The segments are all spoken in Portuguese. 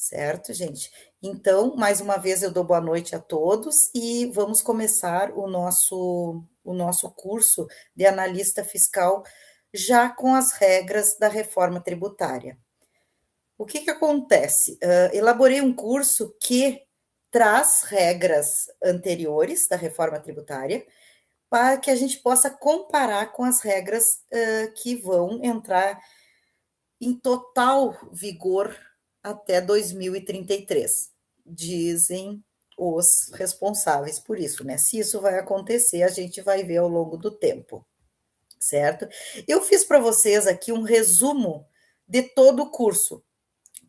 Certo, gente? Então, mais uma vez eu dou boa noite a todos e vamos começar o nosso curso de analista fiscal já com as regras da reforma tributária. O que que acontece? Elaborei um curso que traz regras anteriores da reforma tributária para que a gente possa comparar com as regras que vão entrar em total vigor até 2033, dizem os responsáveis por isso, né? Se isso vai acontecer, a gente vai ver ao longo do tempo, certo? Eu fiz para vocês aqui um resumo de todo o curso,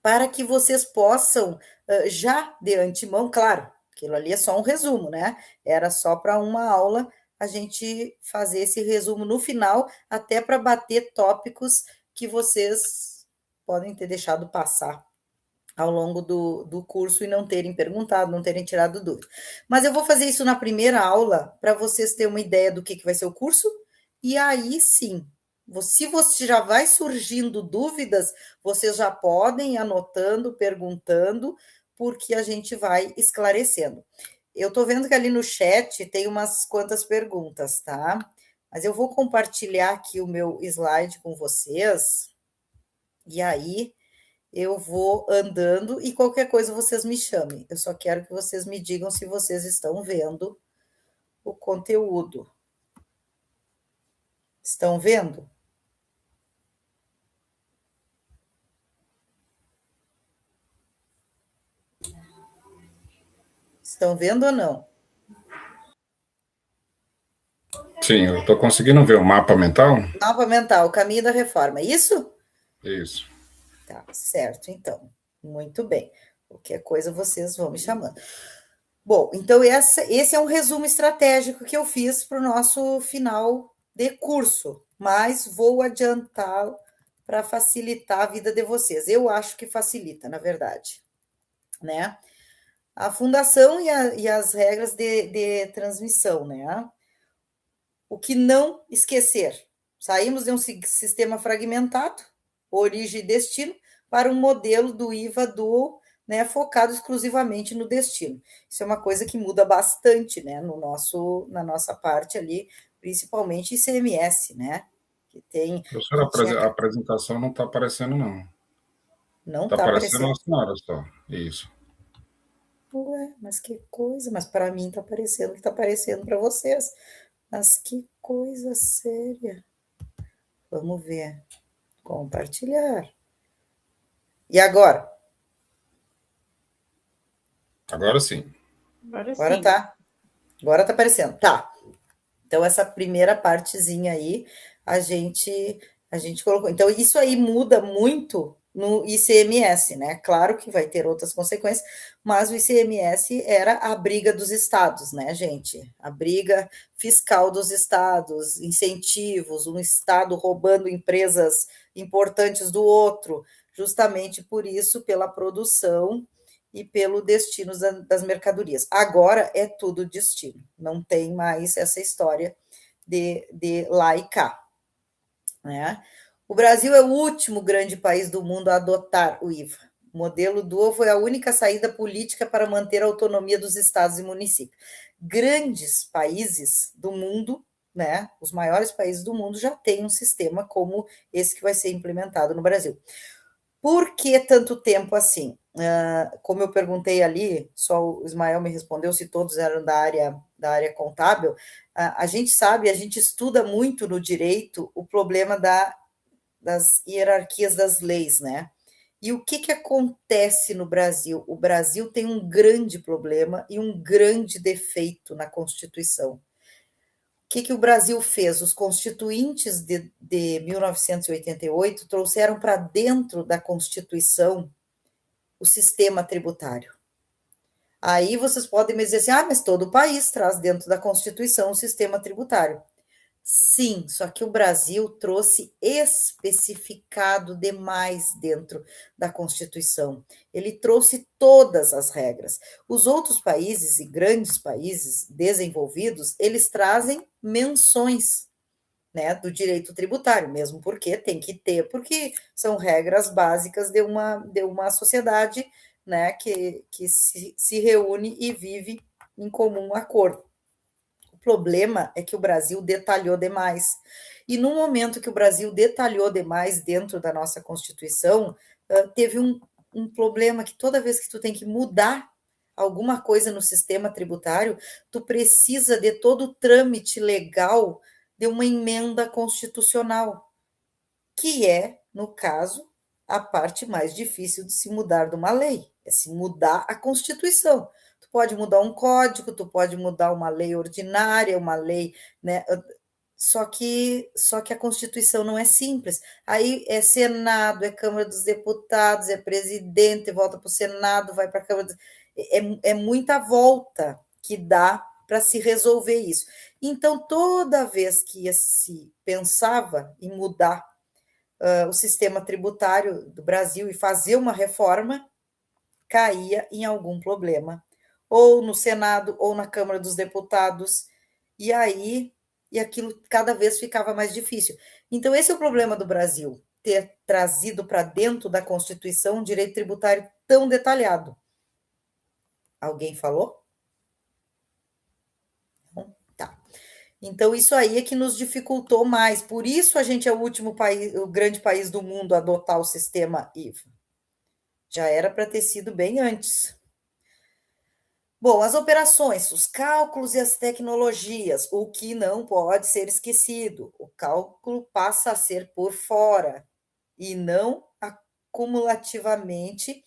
para que vocês possam, já de antemão, claro, aquilo ali é só um resumo, né? Era só para uma aula a gente fazer esse resumo no final, até para bater tópicos que vocês podem ter deixado passar ao longo do curso e não terem perguntado, não terem tirado dúvida. Mas eu vou fazer isso na primeira aula para vocês terem uma ideia do que vai ser o curso, e aí sim, se você já vai surgindo dúvidas, vocês já podem ir anotando, perguntando, porque a gente vai esclarecendo. Eu estou vendo que ali no chat tem umas quantas perguntas, tá? Mas eu vou compartilhar aqui o meu slide com vocês, e aí eu vou andando e qualquer coisa vocês me chamem. Eu só quero que vocês me digam se vocês estão vendo o conteúdo. Estão vendo? Estão vendo ou não? Sim, eu estou conseguindo ver o mapa mental. Mapa mental, o caminho da reforma, é isso? Isso. Tá, certo, então. Muito bem. Qualquer coisa vocês vão me chamando. Bom, então esse é um resumo estratégico que eu fiz para o nosso final de curso, mas vou adiantar para facilitar a vida de vocês. Eu acho que facilita, na verdade, né? A fundação e as regras de transmissão, né? O que não esquecer? Saímos de um sistema fragmentado, origem e destino, para um modelo do IVA dual, né, focado exclusivamente no destino. Isso é uma coisa que muda bastante, né, na nossa parte ali, principalmente ICMS, né? Que tem, a Professora, gente tinha, a apresentação não está aparecendo, não. não Está está aparecendo aparecendo. a senhora só. Isso. Ué, mas que coisa, mas para mim está aparecendo o que está aparecendo para vocês. Mas que coisa séria. Vamos ver. Compartilhar. E agora? Agora sim. Agora Agora sim. tá. Agora tá aparecendo. Tá. Então essa primeira partezinha aí a gente colocou. Então isso aí muda muito no ICMS, né? Claro que vai ter outras consequências, mas o ICMS era a briga dos estados, né, gente? A briga fiscal dos estados, incentivos, um estado roubando empresas importantes do outro, justamente por isso, pela produção e pelo destino das mercadorias. Agora é tudo destino, não tem mais essa história de lá e cá, né? O Brasil é o último grande país do mundo a adotar o IVA. O modelo dual foi a única saída política para manter a autonomia dos estados e municípios. Grandes países do mundo, né, os maiores países do mundo já têm um sistema como esse que vai ser implementado no Brasil. Por que tanto tempo assim? Como eu perguntei ali, só o Ismael me respondeu se todos eram da área contábil. A gente sabe, a gente estuda muito no direito o problema das hierarquias das leis, né? E o que, que acontece no Brasil? O Brasil tem um grande problema e um grande defeito na Constituição. O que o Brasil fez? Os constituintes de 1988 trouxeram para dentro da Constituição o sistema tributário. Aí vocês podem me dizer assim, mas todo o país traz dentro da Constituição o sistema tributário. Sim, só que o Brasil trouxe especificado demais dentro da Constituição. Ele trouxe todas as regras. Os outros países e grandes países desenvolvidos, eles trazem menções, né, do direito tributário, mesmo porque tem que ter, porque são regras básicas de uma sociedade né, que se reúne e vive em comum acordo. O problema é que o Brasil detalhou demais. E no momento que o Brasil detalhou demais dentro da nossa Constituição, teve um problema que toda vez que tu tem que mudar alguma coisa no sistema tributário, tu precisa de todo o trâmite legal de uma emenda constitucional, que é, no caso, a parte mais difícil de se mudar de uma lei, é se mudar a Constituição. Tu pode mudar um código, tu pode mudar uma lei ordinária, uma lei, né? Só que a Constituição não é simples. Aí é Senado, é Câmara dos Deputados, é presidente, volta para o Senado, vai para a Câmara. É muita volta que dá para se resolver isso. Então, toda vez que se pensava em mudar o sistema tributário do Brasil e fazer uma reforma, caía em algum problema, ou no Senado, ou na Câmara dos Deputados, e aí, e aquilo cada vez ficava mais difícil. Então, esse é o problema do Brasil, ter trazido para dentro da Constituição um direito tributário tão detalhado. Alguém falou? Não? Tá. Então, isso aí é que nos dificultou mais. Por isso a gente é o último país, o grande país do mundo a adotar o sistema IVA. Já era para ter sido bem antes. Bom, as operações, os cálculos e as tecnologias, o que não pode ser esquecido. O cálculo passa a ser por fora e não acumulativamente,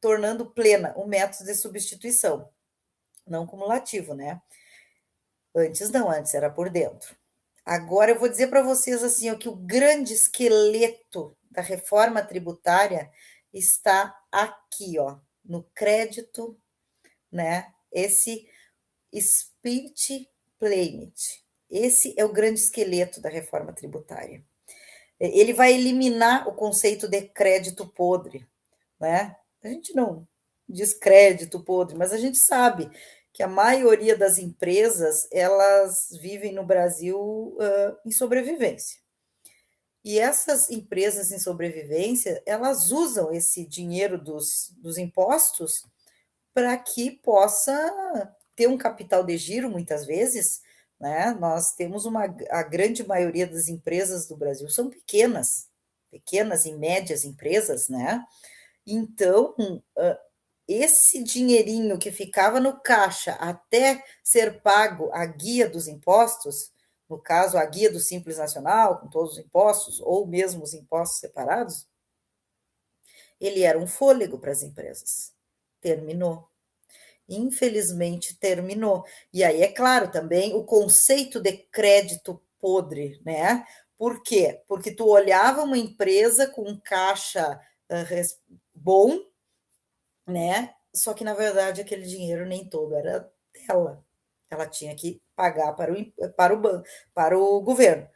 tornando plena o método de substituição. Não cumulativo, né? Antes não, antes era por dentro. Agora eu vou dizer para vocês assim, ó, que o grande esqueleto da reforma tributária está aqui, ó, no crédito, né? Esse split payment. Esse é o grande esqueleto da reforma tributária. Ele vai eliminar o conceito de crédito podre, né? A gente não diz crédito podre, mas a gente sabe que a maioria das empresas elas vivem no Brasil em sobrevivência. E essas empresas em sobrevivência, elas usam esse dinheiro dos impostos para que possa ter um capital de giro, muitas vezes, né? Nós temos a grande maioria das empresas do Brasil são pequenas, pequenas e médias empresas, né? Então, esse dinheirinho que ficava no caixa até ser pago a guia dos impostos, no caso, a guia do Simples Nacional, com todos os impostos, ou mesmo os impostos separados, ele era um fôlego para as empresas. Terminou. Infelizmente terminou. E aí, é claro, também o conceito de crédito podre, né? Por quê? Porque tu olhava uma empresa com um caixa bom, né? Só que, na verdade, aquele dinheiro nem todo era dela. Ela tinha que pagar para o governo.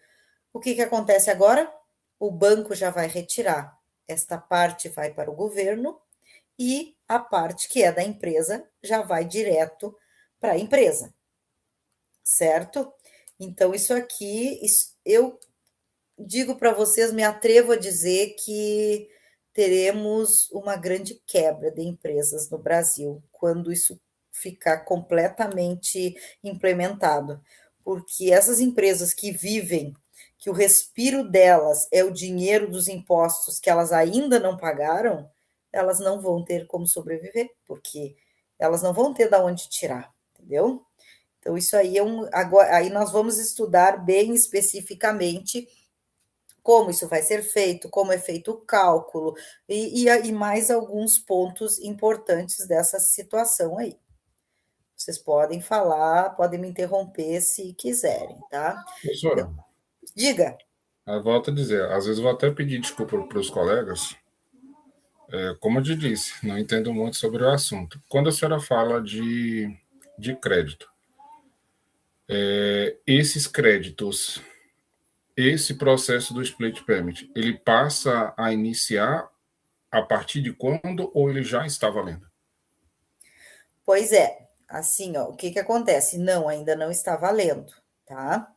O que que acontece agora? O banco já vai retirar. Esta parte vai para o governo e a parte que é da empresa já vai direto para a empresa, certo? Então, isso aqui, eu digo para vocês, me atrevo a dizer que teremos uma grande quebra de empresas no Brasil quando isso ficar completamente implementado, porque essas empresas que vivem, que o respiro delas é o dinheiro dos impostos que elas ainda não pagaram, elas não vão ter como sobreviver, porque elas não vão ter de onde tirar, entendeu? Então, isso aí agora, aí nós vamos estudar bem especificamente como isso vai ser feito, como é feito o cálculo, e mais alguns pontos importantes dessa situação aí. Vocês podem falar, podem me interromper se quiserem, tá? Professora, Diga. eu volto a dizer, às vezes eu vou até pedir desculpa para os colegas, como eu te disse, não entendo muito sobre o assunto. Quando a senhora fala de crédito, esses créditos, esse processo do split payment, ele passa a iniciar a partir de quando ou ele já está valendo? Pois é, assim, ó, o que que acontece? Não, ainda não está valendo, tá?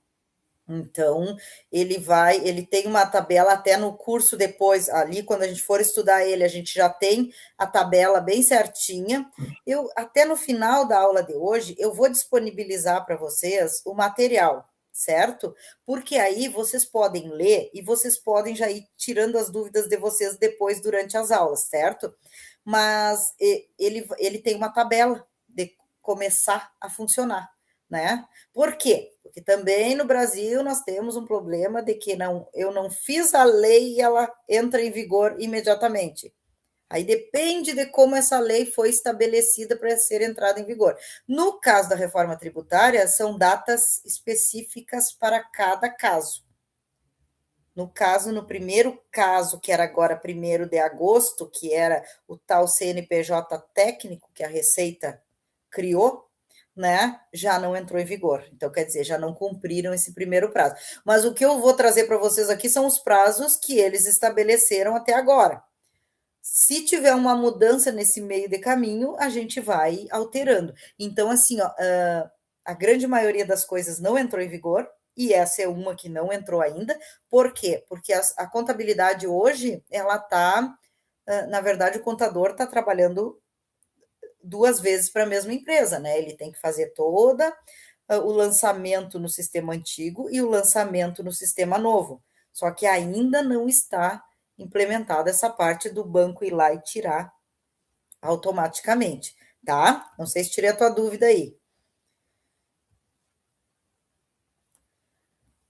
Então, ele tem uma tabela até no curso depois, ali quando a gente for estudar ele, a gente já tem a tabela bem certinha. Eu até no final da aula de hoje, eu vou disponibilizar para vocês o material, certo? Porque aí vocês podem ler e vocês podem já ir tirando as dúvidas de vocês depois durante as aulas, certo? Mas ele tem uma tabela de começar a funcionar, né? Por quê? Porque também no Brasil nós temos um problema de que eu não fiz a lei e ela entra em vigor imediatamente. Aí depende de como essa lei foi estabelecida para ser entrada em vigor. No caso da reforma tributária, são datas específicas para cada caso. No caso, no primeiro caso, que era agora 1º de agosto, que era o tal CNPJ técnico que a Receita criou, né, já não entrou em vigor. Então, quer dizer, já não cumpriram esse primeiro prazo. Mas o que eu vou trazer para vocês aqui são os prazos que eles estabeleceram até agora. Se tiver uma mudança nesse meio de caminho, a gente vai alterando. Então, assim, ó, a grande maioria das coisas não entrou em vigor, e essa é uma que não entrou ainda. Por quê? Porque a contabilidade hoje, ela está, na verdade, o contador está trabalhando 2 vezes para a mesma empresa, né? Ele tem que fazer toda o lançamento no sistema antigo e o lançamento no sistema novo. Só que ainda não está implementada essa parte do banco ir lá e tirar automaticamente, tá? Não sei se tirei a tua dúvida aí.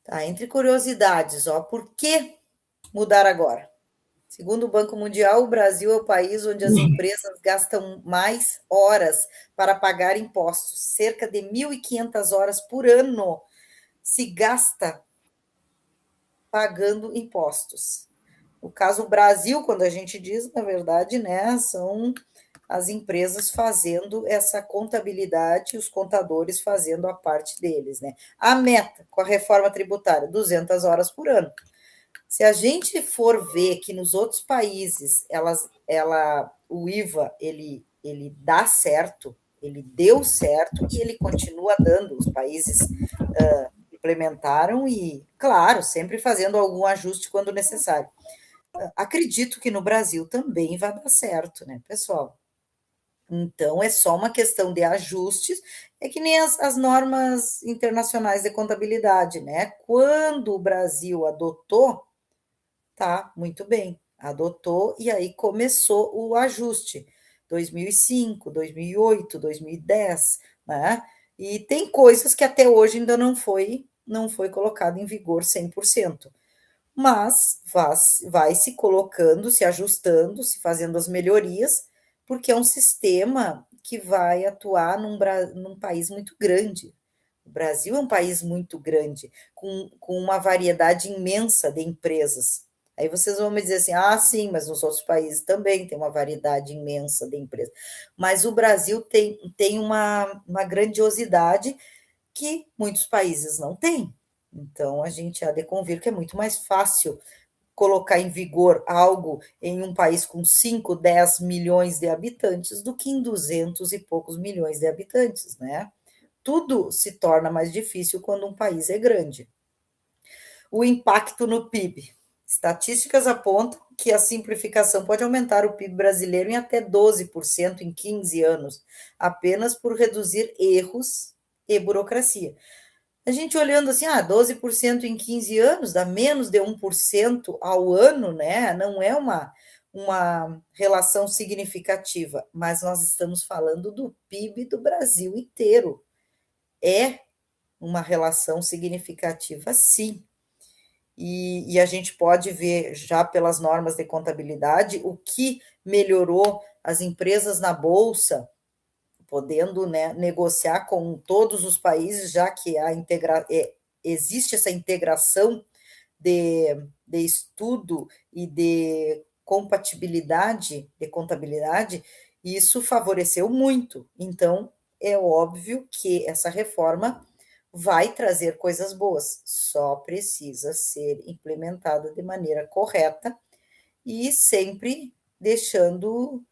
Tá, entre curiosidades, ó, por que mudar agora? Segundo o Banco Mundial, o Brasil é o país onde as empresas gastam mais horas para pagar impostos. Cerca de 1.500 horas por ano se gasta pagando impostos. No caso, o Brasil, quando a gente diz, na verdade, né, são as empresas fazendo essa contabilidade, os contadores fazendo a parte deles, né? A meta com a reforma tributária, 200 horas por ano. Se a gente for ver que nos outros países o IVA ele dá certo, ele deu certo e ele continua dando. Os países implementaram e, claro, sempre fazendo algum ajuste quando necessário. Acredito que no Brasil também vai dar certo, né, pessoal? Então, é só uma questão de ajustes, é que nem as normas internacionais de contabilidade, né? Quando o Brasil adotou, tá, muito bem, adotou e aí começou o ajuste. 2005, 2008, 2010, né? E tem coisas que até hoje ainda não foi colocado em vigor 100%, mas vai se colocando, se ajustando, se fazendo as melhorias, porque é um sistema que vai atuar num país muito grande. O Brasil é um país muito grande, com uma variedade imensa de empresas. Aí vocês vão me dizer assim: ah, sim, mas nos outros países também tem uma variedade imensa de empresas. Mas o Brasil tem uma grandiosidade que muitos países não têm. Então, a gente há de convir que é muito mais fácil colocar em vigor algo em um país com 5, 10 milhões de habitantes do que em 200 e poucos milhões de habitantes, né? Tudo se torna mais difícil quando um país é grande. O impacto no PIB. Estatísticas apontam que a simplificação pode aumentar o PIB brasileiro em até 12% em 15 anos, apenas por reduzir erros e burocracia. A gente olhando assim, 12% em 15 anos, dá menos de 1% ao ano, né? Não é uma relação significativa, mas nós estamos falando do PIB do Brasil inteiro. É uma relação significativa, sim. E a gente pode ver já pelas normas de contabilidade o que melhorou as empresas na bolsa, podendo, né, negociar com todos os países, já que existe essa integração de estudo e de compatibilidade de contabilidade, e isso favoreceu muito. Então, é óbvio que essa reforma vai trazer coisas boas, só precisa ser implementada de maneira correta e sempre deixando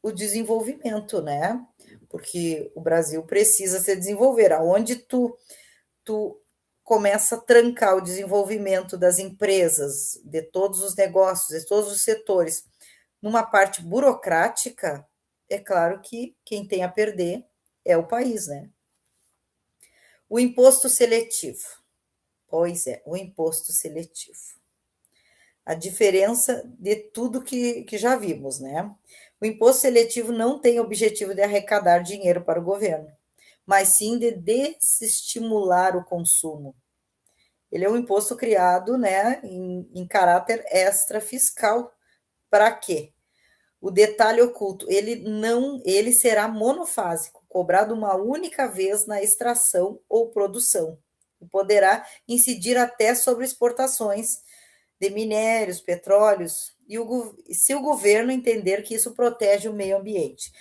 o desenvolvimento, né? Porque o Brasil precisa se desenvolver. Aonde tu tu começa a trancar o desenvolvimento das empresas, de todos os negócios, de todos os setores, numa parte burocrática, é claro que quem tem a perder é o país, né? O imposto seletivo. Pois é, o imposto seletivo. A diferença de tudo que já vimos, né? O imposto seletivo não tem objetivo de arrecadar dinheiro para o governo, mas sim de desestimular o consumo. Ele é um imposto criado, né, em caráter extra fiscal. Para quê? O detalhe oculto, ele será monofásico, cobrado uma única vez na extração ou produção, e poderá incidir até sobre exportações de minérios, petróleos, se o governo entender que isso protege o meio ambiente.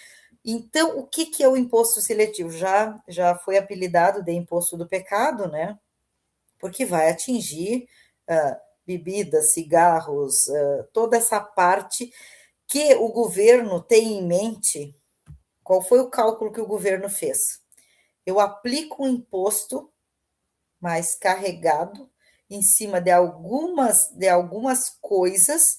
Então, o que é o imposto seletivo? Já foi apelidado de imposto do pecado, né? Porque vai atingir bebidas, cigarros, toda essa parte que o governo tem em mente. Qual foi o cálculo que o governo fez? Eu aplico um imposto mais carregado em cima de algumas coisas.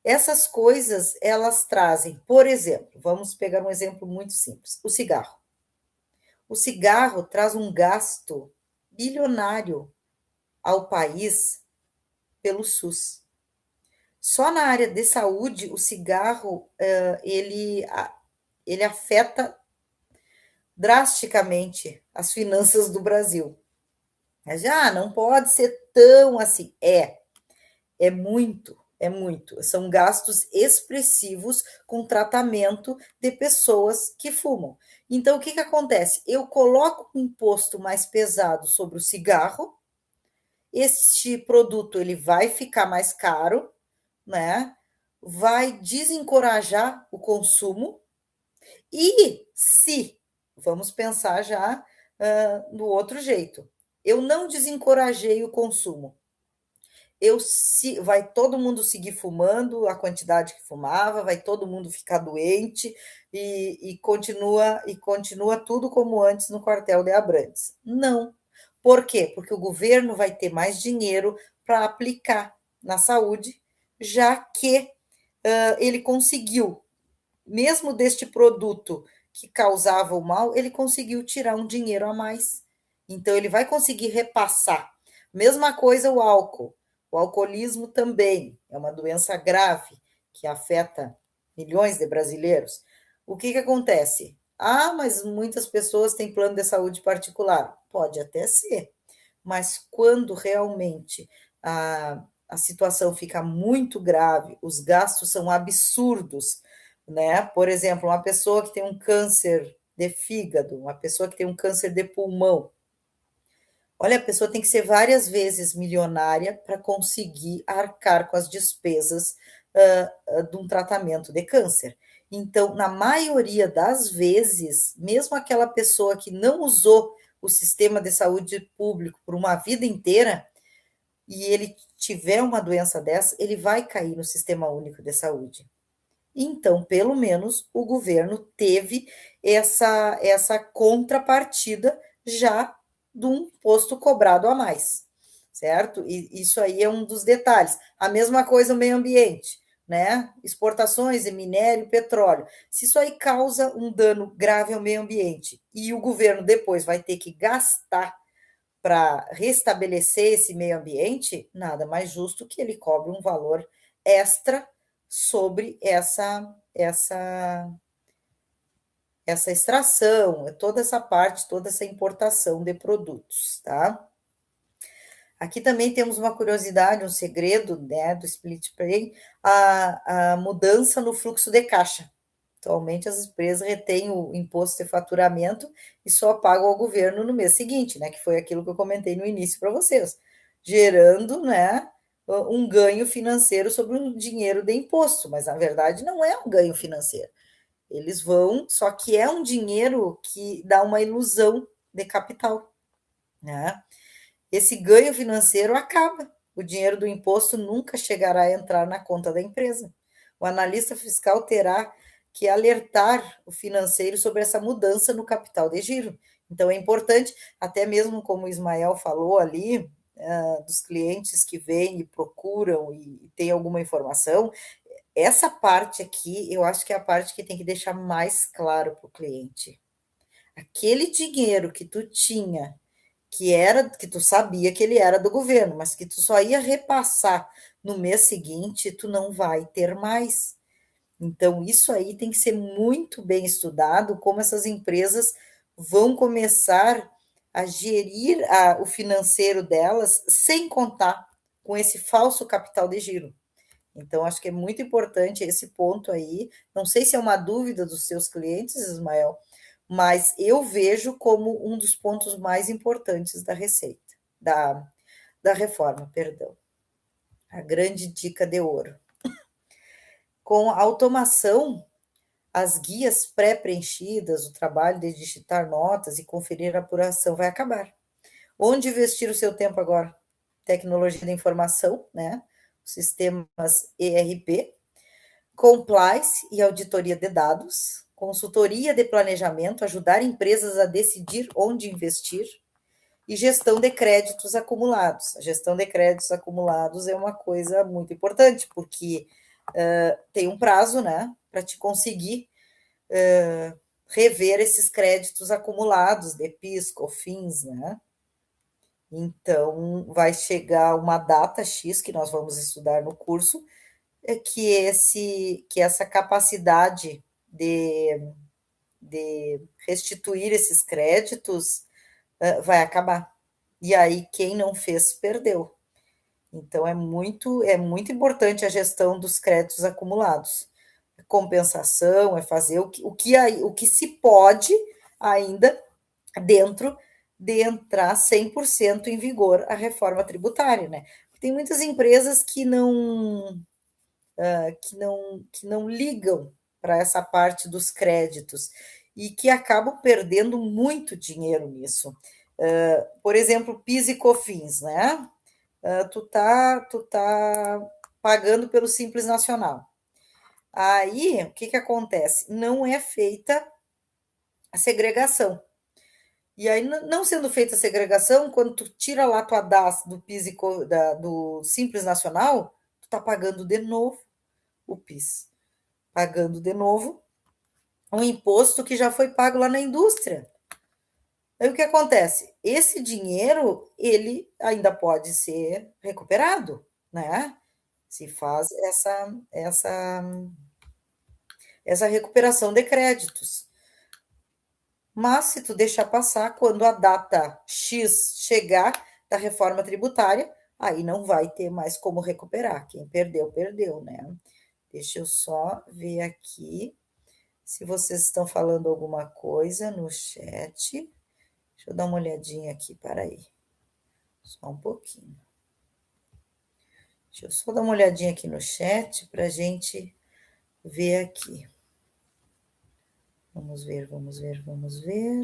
Essas coisas, elas trazem, por exemplo, vamos pegar um exemplo muito simples, o cigarro. O cigarro traz um gasto bilionário ao país pelo SUS. Só na área de saúde, o cigarro, ele afeta drasticamente as finanças do Brasil. Mas já não pode ser tão assim. É muito, é muito. São gastos expressivos com tratamento de pessoas que fumam. Então, o que acontece? Eu coloco um imposto mais pesado sobre o cigarro, este produto ele vai ficar mais caro, né? Vai desencorajar o consumo. E se, vamos pensar já no outro jeito, eu não desencorajei o consumo, vai todo mundo seguir fumando a quantidade que fumava, vai todo mundo ficar doente e continua tudo como antes no quartel de Abrantes. Não. Por quê? Porque o governo vai ter mais dinheiro para aplicar na saúde, já que ele conseguiu, mesmo deste produto que causava o mal, ele conseguiu tirar um dinheiro a mais. Então, ele vai conseguir repassar. Mesma coisa o álcool. O alcoolismo também é uma doença grave que afeta milhões de brasileiros. O que acontece? Ah, mas muitas pessoas têm plano de saúde particular. Pode até ser, mas quando realmente a situação fica muito grave, os gastos são absurdos, né? Por exemplo, uma pessoa que tem um câncer de fígado, uma pessoa que tem um câncer de pulmão. Olha, a pessoa tem que ser várias vezes milionária para conseguir arcar com as despesas de um tratamento de câncer. Então, na maioria das vezes, mesmo aquela pessoa que não usou o sistema de saúde público por uma vida inteira, e ele tiver uma doença dessa, ele vai cair no Sistema Único de Saúde. Então, pelo menos, o governo teve essa contrapartida já de um imposto cobrado a mais, certo? E isso aí é um dos detalhes. A mesma coisa o meio ambiente, né? Exportações de minério e petróleo. Se isso aí causa um dano grave ao meio ambiente e o governo depois vai ter que gastar para restabelecer esse meio ambiente, nada mais justo que ele cobre um valor extra sobre essa extração, toda essa parte, toda essa importação de produtos, tá? Aqui também temos uma curiosidade, um segredo, né, do split pay, a mudança no fluxo de caixa. Atualmente, as empresas retêm o imposto de faturamento e só pagam ao governo no mês seguinte, né? Que foi aquilo que eu comentei no início para vocês, gerando, né, um ganho financeiro sobre o dinheiro de imposto, mas na verdade não é um ganho financeiro. Eles vão, só que é um dinheiro que dá uma ilusão de capital, né? Esse ganho financeiro acaba. O dinheiro do imposto nunca chegará a entrar na conta da empresa. O analista fiscal terá que alertar o financeiro sobre essa mudança no capital de giro. Então é importante, até mesmo como o Ismael falou ali, dos clientes que vêm e procuram e tem alguma informação, essa parte aqui eu acho que é a parte que tem que deixar mais claro para o cliente. Aquele dinheiro que tu tinha, que tu sabia que ele era do governo, mas que tu só ia repassar no mês seguinte, tu não vai ter mais. Então, isso aí tem que ser muito bem estudado, como essas empresas vão começar a gerir o financeiro delas sem contar com esse falso capital de giro. Então, acho que é muito importante esse ponto aí. Não sei se é uma dúvida dos seus clientes, Ismael, mas eu vejo como um dos pontos mais importantes da receita, da reforma, perdão. A grande dica de ouro. Com a automação, as guias pré-preenchidas, o trabalho de digitar notas e conferir a apuração vai acabar. Onde investir o seu tempo agora? Tecnologia da informação, né? Sistemas ERP, compliance e auditoria de dados, consultoria de planejamento, ajudar empresas a decidir onde investir, e gestão de créditos acumulados. A gestão de créditos acumulados é uma coisa muito importante, porque tem um prazo, né, para te conseguir rever esses créditos acumulados de PIS, COFINS, né? Então, vai chegar uma data X que nós vamos estudar no curso, que essa capacidade de restituir esses créditos vai acabar. E aí, quem não fez, perdeu. Então, é muito importante a gestão dos créditos acumulados. Compensação é fazer o que se pode ainda dentro de entrar 100% em vigor a reforma tributária, né? Tem muitas empresas que não ligam para essa parte dos créditos e que acabam perdendo muito dinheiro nisso. Por exemplo, PIS e COFINS, né? Tu tá pagando pelo Simples Nacional. Aí, o que que acontece? Não é feita a segregação. E aí, não sendo feita a segregação, quando tu tira lá tua DAS do PIS do Simples Nacional, tu tá pagando de novo o PIS. Pagando de novo um imposto que já foi pago lá na indústria. Aí o que acontece? Esse dinheiro, ele ainda pode ser recuperado, né? Se faz essa recuperação de créditos. Mas se tu deixar passar, quando a data X chegar da reforma tributária, aí não vai ter mais como recuperar. Quem perdeu, perdeu, né? Deixa eu só ver aqui se vocês estão falando alguma coisa no chat. Deixa eu dar uma olhadinha aqui, peraí. Só um pouquinho. Deixa eu só dar uma olhadinha aqui no chat para a gente ver aqui. Vamos ver, vamos ver, vamos ver.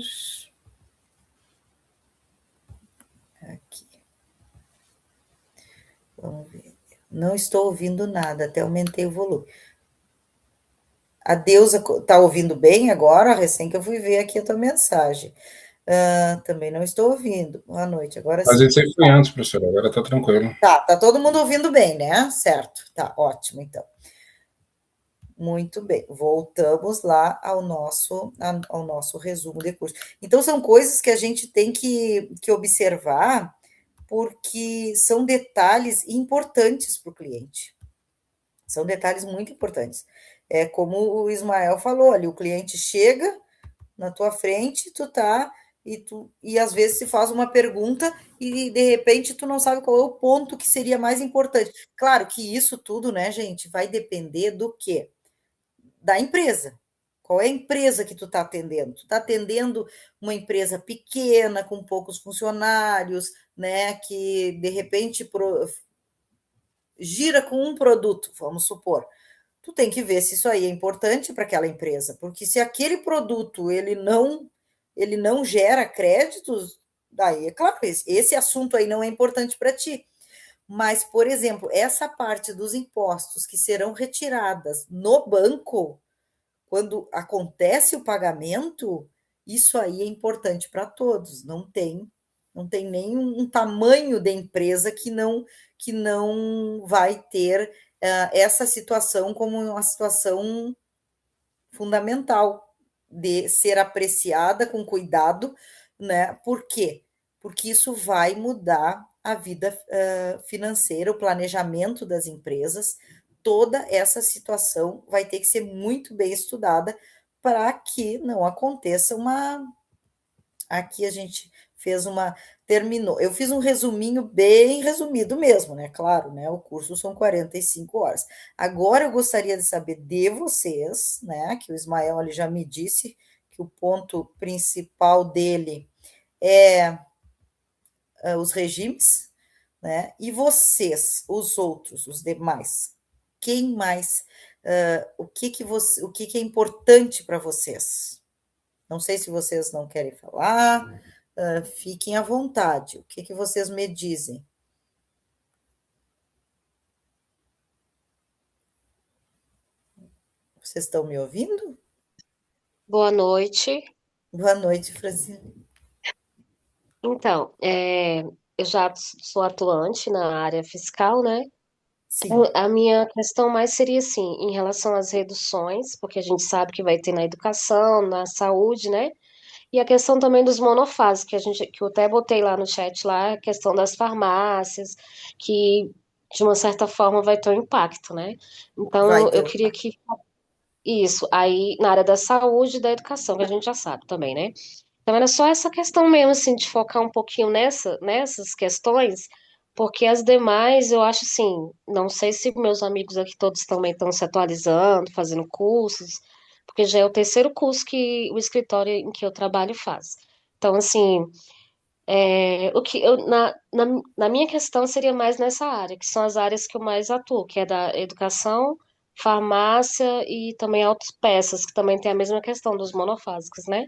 Aqui. Vamos ver. Não estou ouvindo nada, até aumentei o volume. A Deusa está ouvindo bem agora? Recém que eu fui ver aqui a tua mensagem. Também não estou ouvindo. Boa noite, agora Mas sim. isso aí foi antes, professor, agora está tranquilo. Tá todo mundo ouvindo bem, né? Certo, tá ótimo, então. Muito bem, voltamos lá ao nosso resumo de curso. Então, são coisas que a gente tem que observar, porque são detalhes importantes para o cliente. São detalhes muito importantes. É como o Ismael falou ali, o cliente chega na tua frente, e às vezes se faz uma pergunta e de repente tu não sabe qual é o ponto que seria mais importante. Claro que isso tudo, né, gente, vai depender do quê? Da empresa. Qual é a empresa que tu está atendendo? Tu está atendendo uma empresa pequena, com poucos funcionários, né, que de repente gira com um produto, vamos supor. Tu tem que ver se isso aí é importante para aquela empresa, porque se aquele produto ele não gera créditos, daí é claro, esse assunto aí não é importante para ti. Mas, por exemplo, essa parte dos impostos que serão retiradas no banco, quando acontece o pagamento, Isso aí é importante para todos, não tem nenhum tamanho de empresa que não vai ter essa situação como uma situação fundamental de ser apreciada com cuidado, né? Por quê? Porque isso vai mudar a vida financeira, o planejamento das empresas. Toda essa situação vai ter que ser muito bem estudada para que não aconteça uma. Aqui a gente fez uma. Terminou. Eu fiz um resuminho bem resumido mesmo, né? Claro, né? O curso são 45 horas. Agora eu gostaria de saber de vocês, né? Que o Ismael ali já me disse que o ponto principal dele é os regimes, né? E vocês, os outros, os demais, quem mais? O que é importante para vocês? Não sei se vocês não querem falar, fiquem à vontade. O que vocês me dizem? Vocês estão me ouvindo? Boa noite. Boa noite, Francine. Então, eu já sou atuante na área fiscal, né? Sim, A minha questão mais seria assim, em relação às reduções, porque a gente sabe que vai ter na educação, na saúde, né? E a questão também dos monofásios, que eu até botei lá no chat lá, a questão das farmácias, que de uma certa forma vai ter um impacto, né? vai Então, ter eu um queria impacto. que isso, aí na área da saúde e da educação, que a gente já sabe também, né? Então era só essa questão mesmo, assim, de focar um pouquinho nessas questões, porque as demais eu acho assim, não sei se meus amigos aqui todos também estão se atualizando, fazendo cursos, porque já é o terceiro curso que o escritório em que eu trabalho faz. Então, assim, o que eu, na minha questão seria mais nessa área, que são as áreas que eu mais atuo, que é da educação, farmácia e também autopeças, que também tem a mesma questão dos monofásicos, né?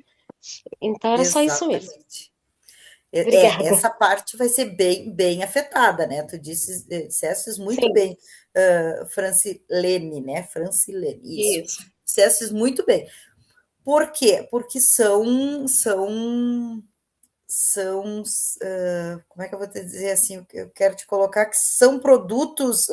Então era só isso mesmo. Exatamente. Obrigada. Essa parte vai ser bem, bem afetada, né? Tu dissestes muito Sim, bem, Francilene, né? Francilene, isso. isso. Dissestes muito bem. Por quê? Porque são, como é que eu vou te dizer assim? Eu quero te colocar que são produtos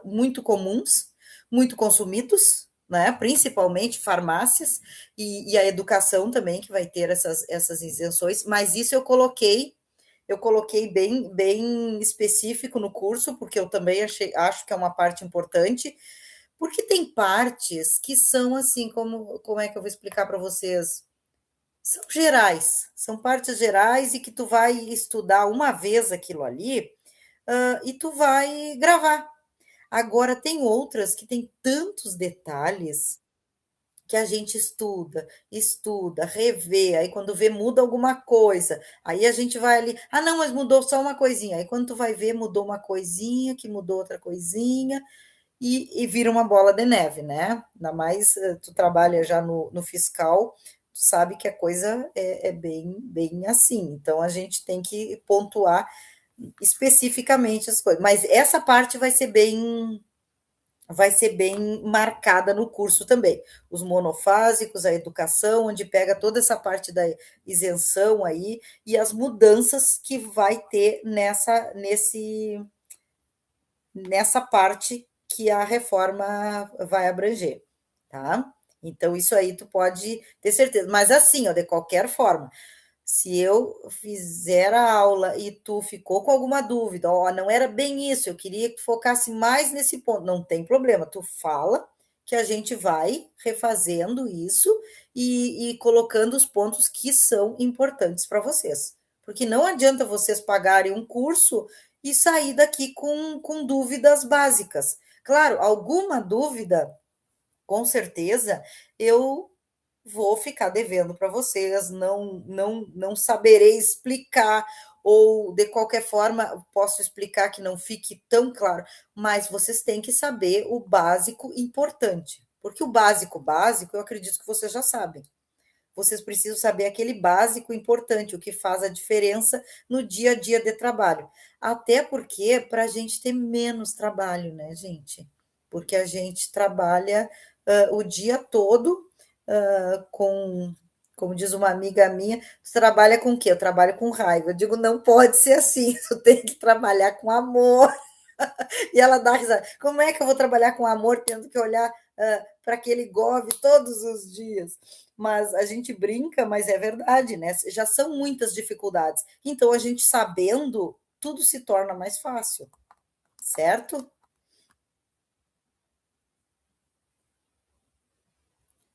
muito comuns, muito consumidos, né? Principalmente farmácias e a educação também, que vai ter essas isenções, mas isso eu coloquei bem, bem específico no curso, porque eu também acho que é uma parte importante, porque tem partes que são assim, como é que eu vou explicar para vocês? São gerais, são partes gerais e que tu vai estudar uma vez aquilo ali, e tu vai gravar. Agora, tem outras que tem tantos detalhes que a gente estuda, estuda, revê, aí quando vê muda alguma coisa, aí a gente vai ali, ah, não, mas mudou só uma coisinha, aí quando tu vai ver mudou uma coisinha, que mudou outra coisinha, e vira uma bola de neve, né? Ainda mais tu trabalha já no fiscal, tu sabe que a coisa é bem, bem assim. Então a gente tem que pontuar especificamente as coisas. Mas essa parte vai ser bem marcada no curso também. Os monofásicos, a educação, onde pega toda essa parte da isenção aí e as mudanças que vai ter nessa parte que a reforma vai abranger, tá? Então, isso aí tu pode ter certeza. Mas assim, ó, de qualquer forma, se eu fizer a aula e tu ficou com alguma dúvida, ó, não era bem isso, eu queria que tu focasse mais nesse ponto, não tem problema, tu fala que a gente vai refazendo isso e colocando os pontos que são importantes para vocês. Porque não adianta vocês pagarem um curso e sair daqui com dúvidas básicas. Claro, alguma dúvida, com certeza, eu vou ficar devendo para vocês, não saberei explicar, ou de qualquer forma posso explicar que não fique tão claro, mas vocês têm que saber o básico importante, porque o básico básico eu acredito que vocês já sabem. Vocês precisam saber aquele básico importante, o que faz a diferença no dia a dia de trabalho. Até porque para a gente ter menos trabalho, né, gente? Porque a gente trabalha o dia todo com Como diz uma amiga minha, você trabalha com o quê? Eu trabalho com raiva. Eu digo, não pode ser assim, tu tem que trabalhar com amor. E ela dá risada. Como é que eu vou trabalhar com amor tendo que olhar para aquele gove todos os dias? Mas a gente brinca, mas é verdade, né? Já são muitas dificuldades. Então, a gente sabendo, tudo se torna mais fácil, certo?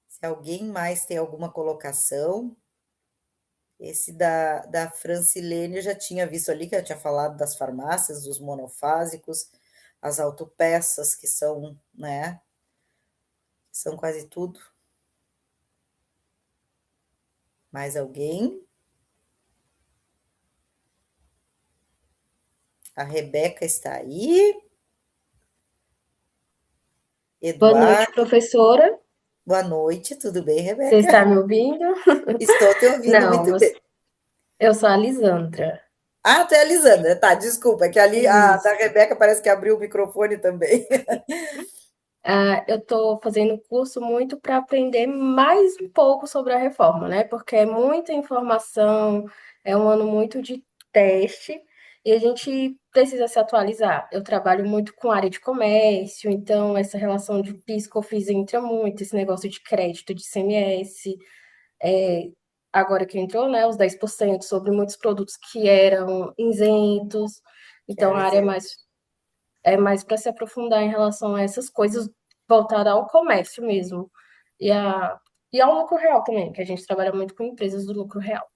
Se alguém mais tem alguma colocação, esse da Francilene eu já tinha visto ali, que eu tinha falado das farmácias, dos monofásicos, as autopeças, que são, né, são quase tudo. Mais alguém? A Rebeca está aí. Boa noite, Eduardo, professora. boa noite. Tudo bem, Você Rebeca? está me ouvindo? Estou te ouvindo Não, muito bem. eu sou a Lisandra. Ah, tu é a Lisandra. Tá, desculpa, é que ali a da Isso. Rebeca parece que abriu o microfone também. Eu estou fazendo curso muito para aprender mais um pouco sobre a reforma, né? Porque é muita informação, é um ano muito de teste e a gente precisa se atualizar. Eu trabalho muito com área de comércio, então essa relação de PIS, COFINS entra muito, esse negócio de crédito de ICMS. é, Agora que entrou, né, os 10% sobre muitos produtos que eram isentos. Que Então, era a área isento. é mais para se aprofundar em relação a essas coisas voltada ao comércio mesmo. E, a, e ao lucro real também, que a gente trabalha muito com empresas do lucro real.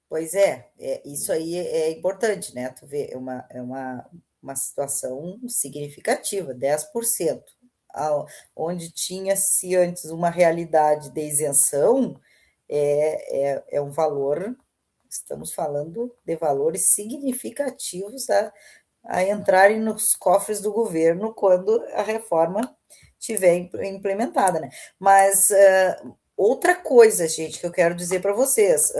Pois é, isso aí é importante, né? Tu vê, uma situação significativa, 10%. Onde tinha-se antes uma realidade de isenção, é um valor, estamos falando de valores significativos a entrarem nos cofres do governo quando a reforma tiver implementada, né? Mas outra coisa, gente, que eu quero dizer para vocês,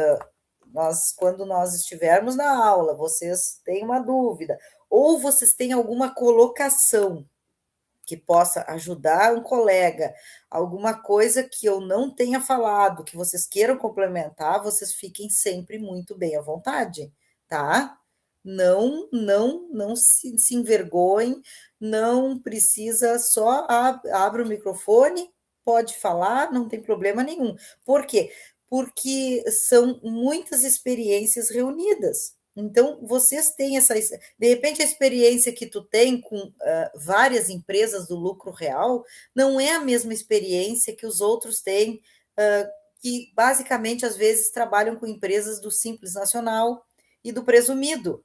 quando nós estivermos na aula, vocês têm uma dúvida, ou vocês têm alguma colocação que possa ajudar um colega, alguma coisa que eu não tenha falado, que vocês queiram complementar, vocês fiquem sempre muito bem à vontade, tá? Não se envergonhem, não precisa só abre o microfone, pode falar, não tem problema nenhum. Por quê? Porque são muitas experiências reunidas. Então, vocês têm de repente, a experiência que tu tem com várias empresas do lucro real não é a mesma experiência que os outros têm, que basicamente, às vezes, trabalham com empresas do Simples Nacional e do presumido,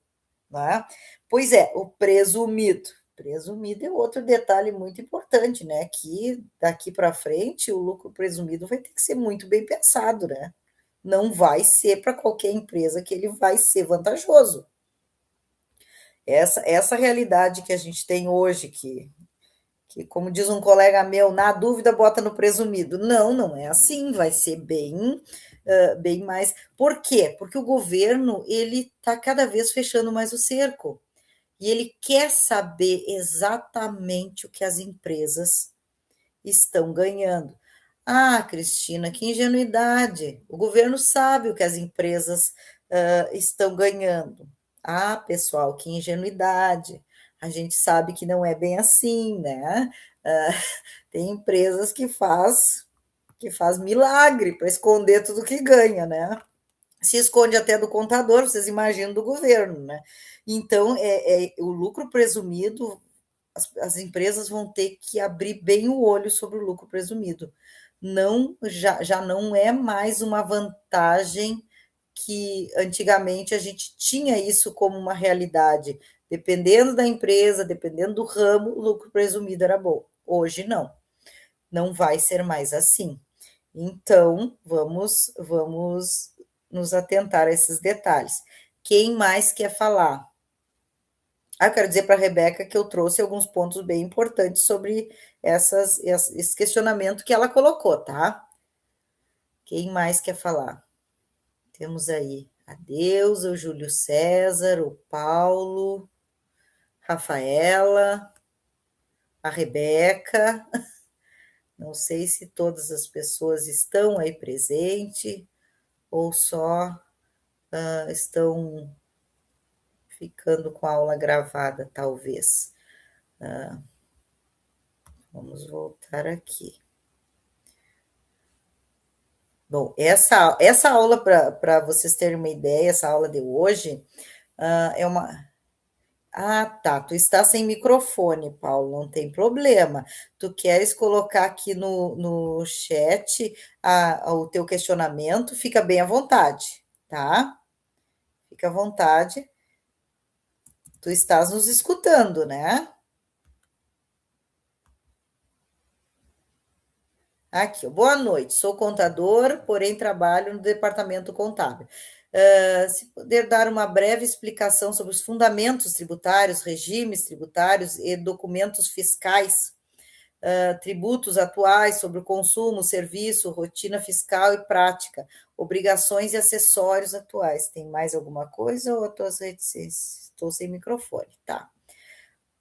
né? Pois é, o presumido. Presumido é outro detalhe muito importante, né? Que daqui para frente o lucro presumido vai ter que ser muito bem pensado, né? Não vai ser para qualquer empresa que ele vai ser vantajoso. Essa realidade que a gente tem hoje, que, como diz um colega meu, na dúvida bota no presumido. Não é assim, vai ser bem mais. Por quê? Porque o governo ele está cada vez fechando mais o cerco e ele quer saber exatamente o que as empresas estão ganhando. Ah, Cristina, que ingenuidade! O governo sabe o que as empresas estão ganhando. Ah, pessoal, que ingenuidade! A gente sabe que não é bem assim, né? Ah, tem empresas que faz milagre para esconder tudo que ganha, né? Se esconde até do contador, vocês imaginam do governo, né? Então, o lucro presumido, as empresas vão ter que abrir bem o olho sobre o lucro presumido. Não, já não é mais uma vantagem que antigamente a gente tinha isso como uma realidade. Dependendo da empresa, dependendo do ramo, o lucro presumido era bom. Hoje não vai ser mais assim. Então, vamos nos atentar a esses detalhes. Quem mais quer falar? Eu quero dizer para a Rebeca que eu trouxe alguns pontos bem importantes sobre esse questionamento que ela colocou, tá? Quem mais quer falar? Temos aí a Deusa, o Júlio César, o Paulo, Rafaela, a Rebeca. Não sei se todas as pessoas estão aí presente ou só estão ficando com a aula gravada, talvez. Vamos voltar aqui. Bom, essa aula, para vocês terem uma ideia, essa aula de hoje é uma. Ah, tá. Tu está sem microfone, Paulo, não tem problema. Tu queres colocar aqui no chat o teu questionamento, fica bem à vontade, tá? Fica à vontade. Tu estás nos escutando, né? Aqui, ó. Boa noite. Sou contador, porém trabalho no departamento contábil. Se puder dar uma breve explicação sobre os fundamentos tributários, regimes tributários e documentos fiscais, tributos atuais sobre o consumo, serviço, rotina fiscal e prática, obrigações e acessórios atuais. Tem mais alguma coisa ou tuas redes? Estou sem microfone, tá?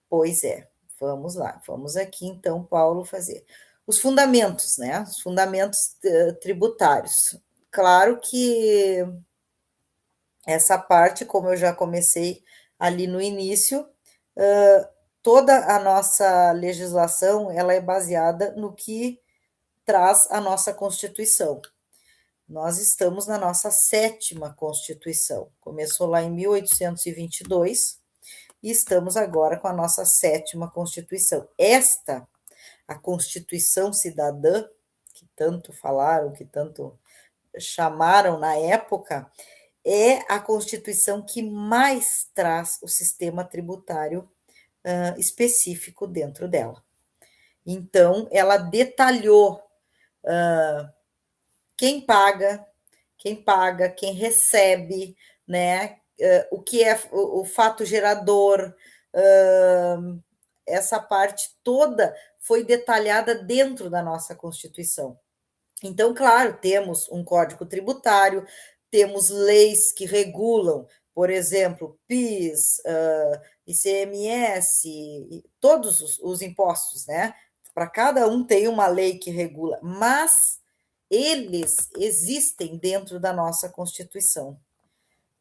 Pois é, vamos lá. Vamos aqui então, Paulo, fazer os fundamentos, né? Os fundamentos tributários. Claro que essa parte, como eu já comecei ali no início, toda a nossa legislação ela é baseada no que traz a nossa Constituição. Nós estamos na nossa 7ª Constituição. Começou lá em 1822 e estamos agora com a nossa 7ª Constituição. Esta, a Constituição Cidadã, que tanto falaram, que tanto chamaram na época, é a Constituição que mais traz o sistema tributário específico dentro dela. Então, ela detalhou quem paga, quem recebe, né? O que é o fato gerador, essa parte toda foi detalhada dentro da nossa Constituição. Então, claro, temos um código tributário, temos leis que regulam, por exemplo, PIS, ICMS, todos os impostos, né? Para cada um tem uma lei que regula, mas eles existem dentro da nossa Constituição.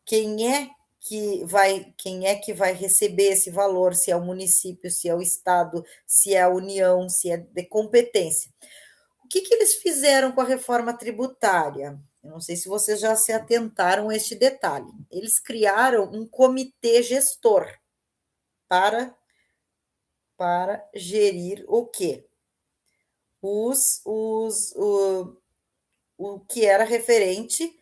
Quem é que vai receber esse valor, se é o município, se é o estado, se é a União, se é de competência. O que eles fizeram com a reforma tributária? Eu não sei se vocês já se atentaram a este detalhe. Eles criaram um comitê gestor para gerir o quê? O que era referente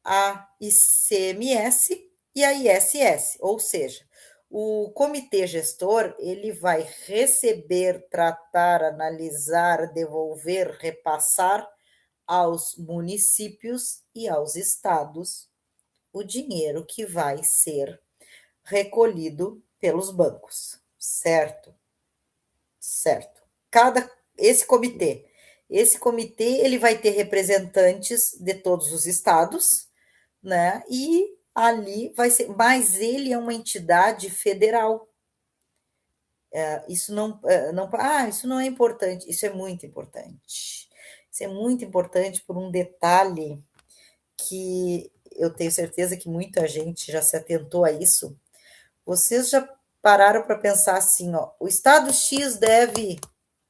a ICMS e a ISS, ou seja, o comitê gestor ele vai receber, tratar, analisar, devolver, repassar aos municípios e aos estados o dinheiro que vai ser recolhido pelos bancos, certo? Certo. Esse comitê ele vai ter representantes de todos os estados, né? E ali vai ser, mas ele é uma entidade federal. Isso isso não é importante, isso é muito importante. Isso é muito importante por um detalhe que eu tenho certeza que muita gente já se atentou a isso. Vocês já pararam para pensar assim, ó, o Estado X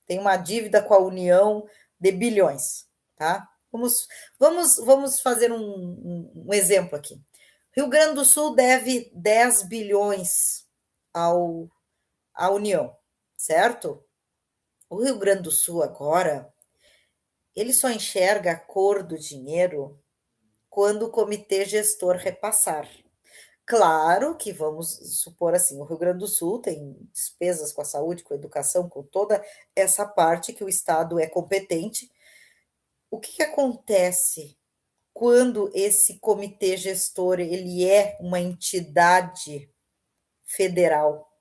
tem uma dívida com a União de bilhões, tá? Vamos fazer um exemplo aqui. Rio Grande do Sul deve 10 bilhões à União, certo? O Rio Grande do Sul agora, ele só enxerga a cor do dinheiro quando o comitê gestor repassar. Claro que vamos supor assim, o Rio Grande do Sul tem despesas com a saúde, com a educação, com toda essa parte que o Estado é competente. O que acontece quando esse comitê gestor ele é uma entidade federal?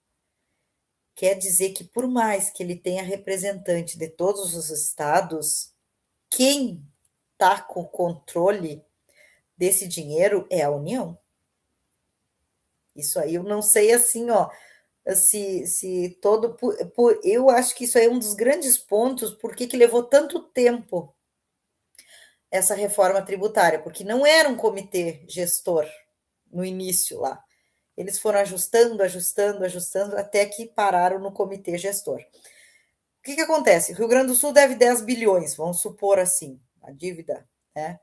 Quer dizer que por mais que ele tenha representante de todos os estados, quem está com o controle desse dinheiro é a União. Isso aí eu não sei assim, ó, se todo. Eu acho que isso aí é um dos grandes pontos, por que levou tanto tempo essa reforma tributária, porque não era um comitê gestor no início lá. Eles foram ajustando, ajustando, ajustando, até que pararam no comitê gestor. O que acontece? O Rio Grande do Sul deve 10 bilhões, vamos supor assim, a dívida, né?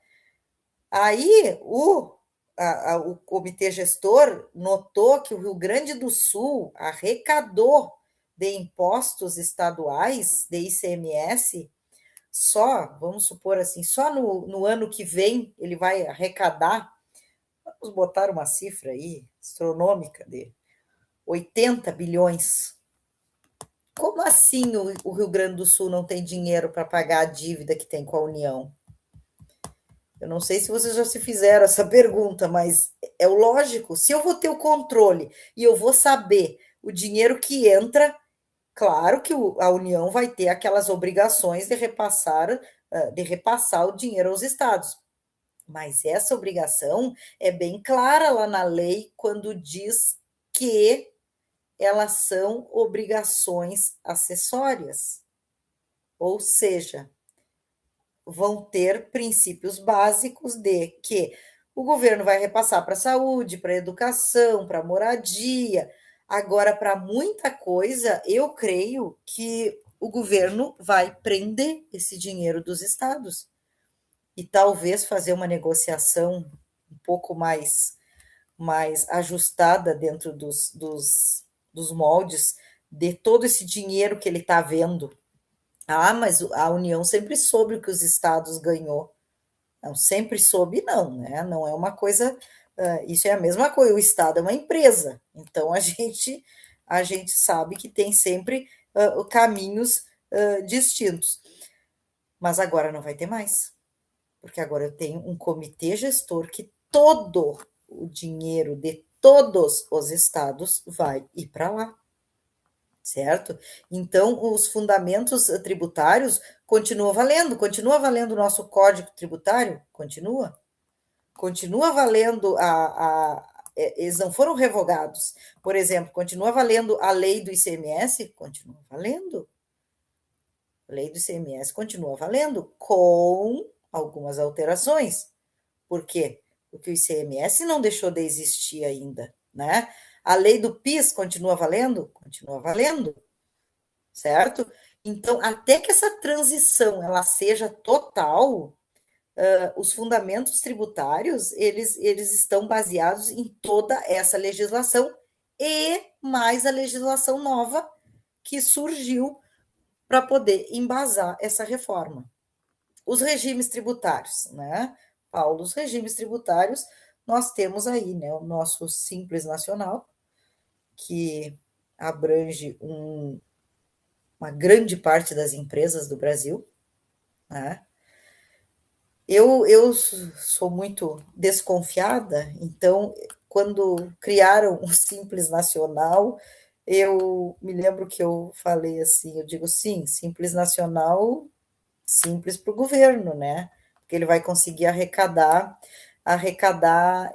Aí o comitê gestor notou que o Rio Grande do Sul arrecadou de impostos estaduais, de ICMS, só, vamos supor assim, só no ano que vem ele vai arrecadar, vamos botar uma cifra aí astronômica de 80 bilhões. Como assim o Rio Grande do Sul não tem dinheiro para pagar a dívida que tem com a União? Eu não sei se vocês já se fizeram essa pergunta, mas é o lógico. Se eu vou ter o controle e eu vou saber o dinheiro que entra, claro que a União vai ter aquelas obrigações de repassar o dinheiro aos estados. Mas essa obrigação é bem clara lá na lei quando diz que elas são obrigações acessórias. Ou seja, vão ter princípios básicos de que o governo vai repassar para a saúde, para a educação, para a moradia. Agora, para muita coisa, eu creio que o governo vai prender esse dinheiro dos estados e talvez fazer uma negociação um pouco mais ajustada dentro dos moldes de todo esse dinheiro que ele está vendo. Ah, mas a União sempre soube o que os estados ganhou. Não, sempre soube, não, né? Não é uma coisa. Isso é a mesma coisa. O Estado é uma empresa, então a gente sabe que tem sempre caminhos distintos. Mas agora não vai ter mais, porque agora eu tenho um comitê gestor que todo o dinheiro de todos os estados vai ir para lá. Certo? Então, os fundamentos tributários continuam valendo o nosso código tributário? Continua valendo eles não foram revogados. Por exemplo, continua valendo a lei do ICMS? Continua valendo. A lei do ICMS continua valendo, com algumas alterações. Por quê? Porque o ICMS não deixou de existir ainda, né? A lei do PIS continua valendo? Continua valendo, certo? Então, até que essa transição ela seja total, os fundamentos tributários, eles estão baseados em toda essa legislação e mais a legislação nova que surgiu para poder embasar essa reforma. Os regimes tributários, né? Paulo, os regimes tributários, nós temos aí, né, o nosso Simples Nacional, que abrange uma grande parte das empresas do Brasil, né? Eu sou muito desconfiada, então, quando criaram o Simples Nacional, eu me lembro que eu falei assim, eu digo, sim, Simples Nacional, simples para o governo, né? Porque ele vai conseguir arrecadar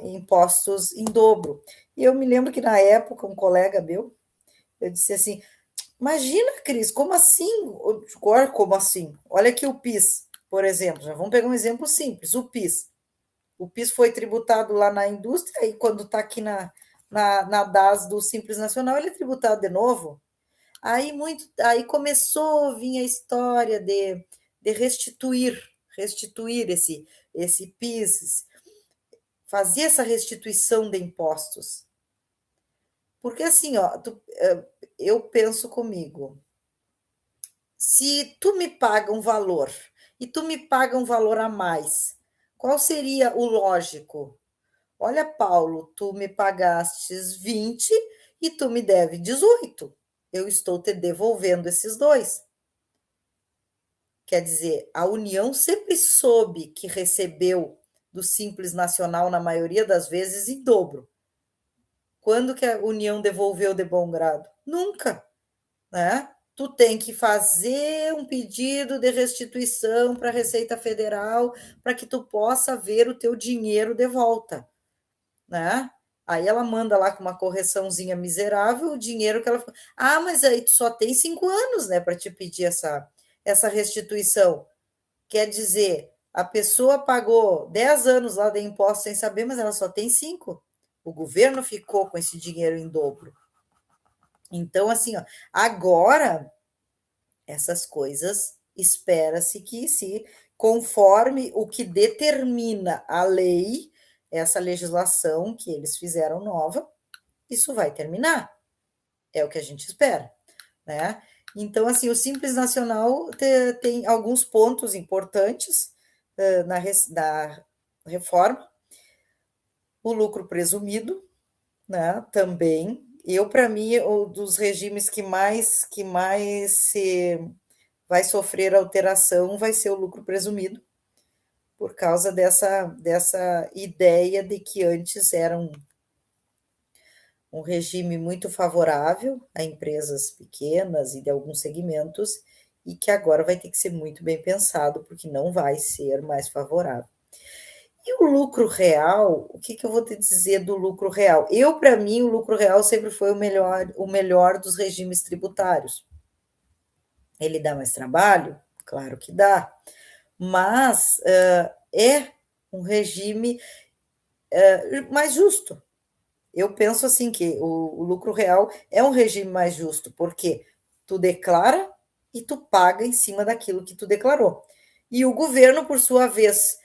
impostos em dobro. E eu me lembro que na época um colega meu, eu disse assim, imagina, Cris, como assim? Como assim? Olha aqui o PIS, por exemplo, já vamos pegar um exemplo simples, o PIS. O PIS foi tributado lá na indústria e quando está aqui na DAS do Simples Nacional, ele é tributado de novo. Aí começou a vir a história de restituir esse PIS, fazer essa restituição de impostos. Porque assim, ó, eu penso comigo, se tu me paga um valor e tu me paga um valor a mais, qual seria o lógico? Olha, Paulo, tu me pagastes 20 e tu me deve 18. Eu estou te devolvendo esses dois. Quer dizer, a União sempre soube que recebeu do Simples Nacional, na maioria das vezes, em dobro. Quando que a União devolveu de bom grado? Nunca, né? Tu tem que fazer um pedido de restituição para a Receita Federal para que tu possa ver o teu dinheiro de volta, né? Aí ela manda lá com uma correçãozinha miserável o dinheiro que ela. Ah, mas aí tu só tem 5 anos, né, para te pedir essa restituição. Quer dizer, a pessoa pagou 10 anos lá de imposto sem saber, mas ela só tem 5. O governo ficou com esse dinheiro em dobro. Então, assim, ó, agora essas coisas espera-se que se conforme o que determina a lei, essa legislação que eles fizeram nova, isso vai terminar. É o que a gente espera, né? Então, assim, o Simples Nacional tem alguns pontos importantes na reforma. O lucro presumido, né? Também. Eu, para mim, um dos regimes que mais se vai sofrer alteração vai ser o lucro presumido, por causa dessa ideia de que antes era um regime muito favorável a empresas pequenas e de alguns segmentos, e que agora vai ter que ser muito bem pensado, porque não vai ser mais favorável. E o lucro real, o que eu vou te dizer do lucro real? Para mim, o lucro real sempre foi o melhor dos regimes tributários. Ele dá mais trabalho? Claro que dá, mas é um regime mais justo. Eu penso assim que o lucro real é um regime mais justo, porque tu declara e tu paga em cima daquilo que tu declarou. E o governo, por sua vez,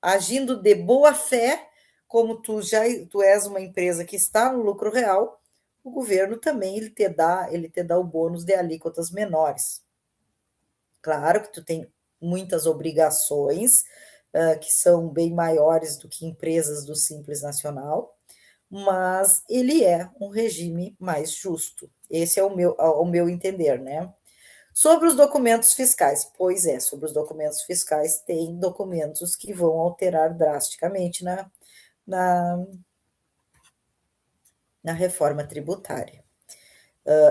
agindo de boa fé, como tu és uma empresa que está no lucro real, o governo também ele te dá o bônus de alíquotas menores. Claro que tu tem muitas obrigações que são bem maiores do que empresas do Simples Nacional, mas ele é um regime mais justo. Esse é o meu entender, né? Sobre os documentos fiscais, pois é, sobre os documentos fiscais, tem documentos que vão alterar drasticamente na, na reforma tributária.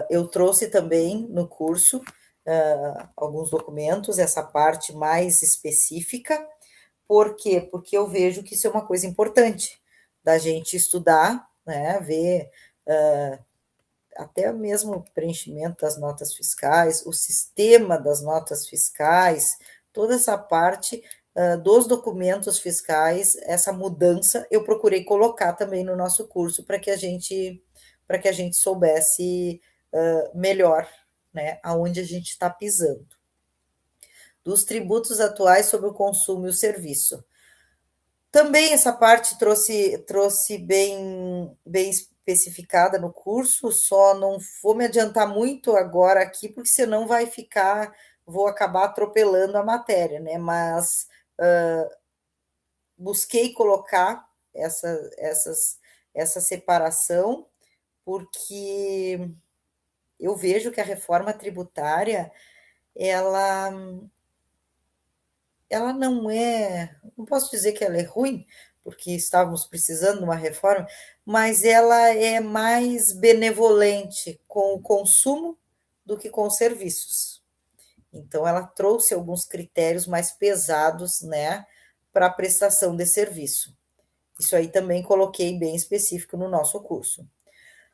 Eu trouxe também no curso alguns documentos, essa parte mais específica. Por quê? Porque eu vejo que isso é uma coisa importante da gente estudar, né? Ver até mesmo o preenchimento das notas fiscais, o sistema das notas fiscais, toda essa parte dos documentos fiscais, essa mudança, eu procurei colocar também no nosso curso para que a gente soubesse melhor, né, aonde a gente está pisando. Dos tributos atuais sobre o consumo e o serviço. Também essa parte trouxe bem especificada no curso, só não vou me adiantar muito agora aqui, porque senão vou acabar atropelando a matéria, né? Mas busquei colocar essa separação, porque eu vejo que a reforma tributária, ela não posso dizer que ela é ruim, porque estávamos precisando de uma reforma, mas ela é mais benevolente com o consumo do que com os serviços. Então, ela trouxe alguns critérios mais pesados, né, para a prestação de serviço. Isso aí também coloquei bem específico no nosso curso.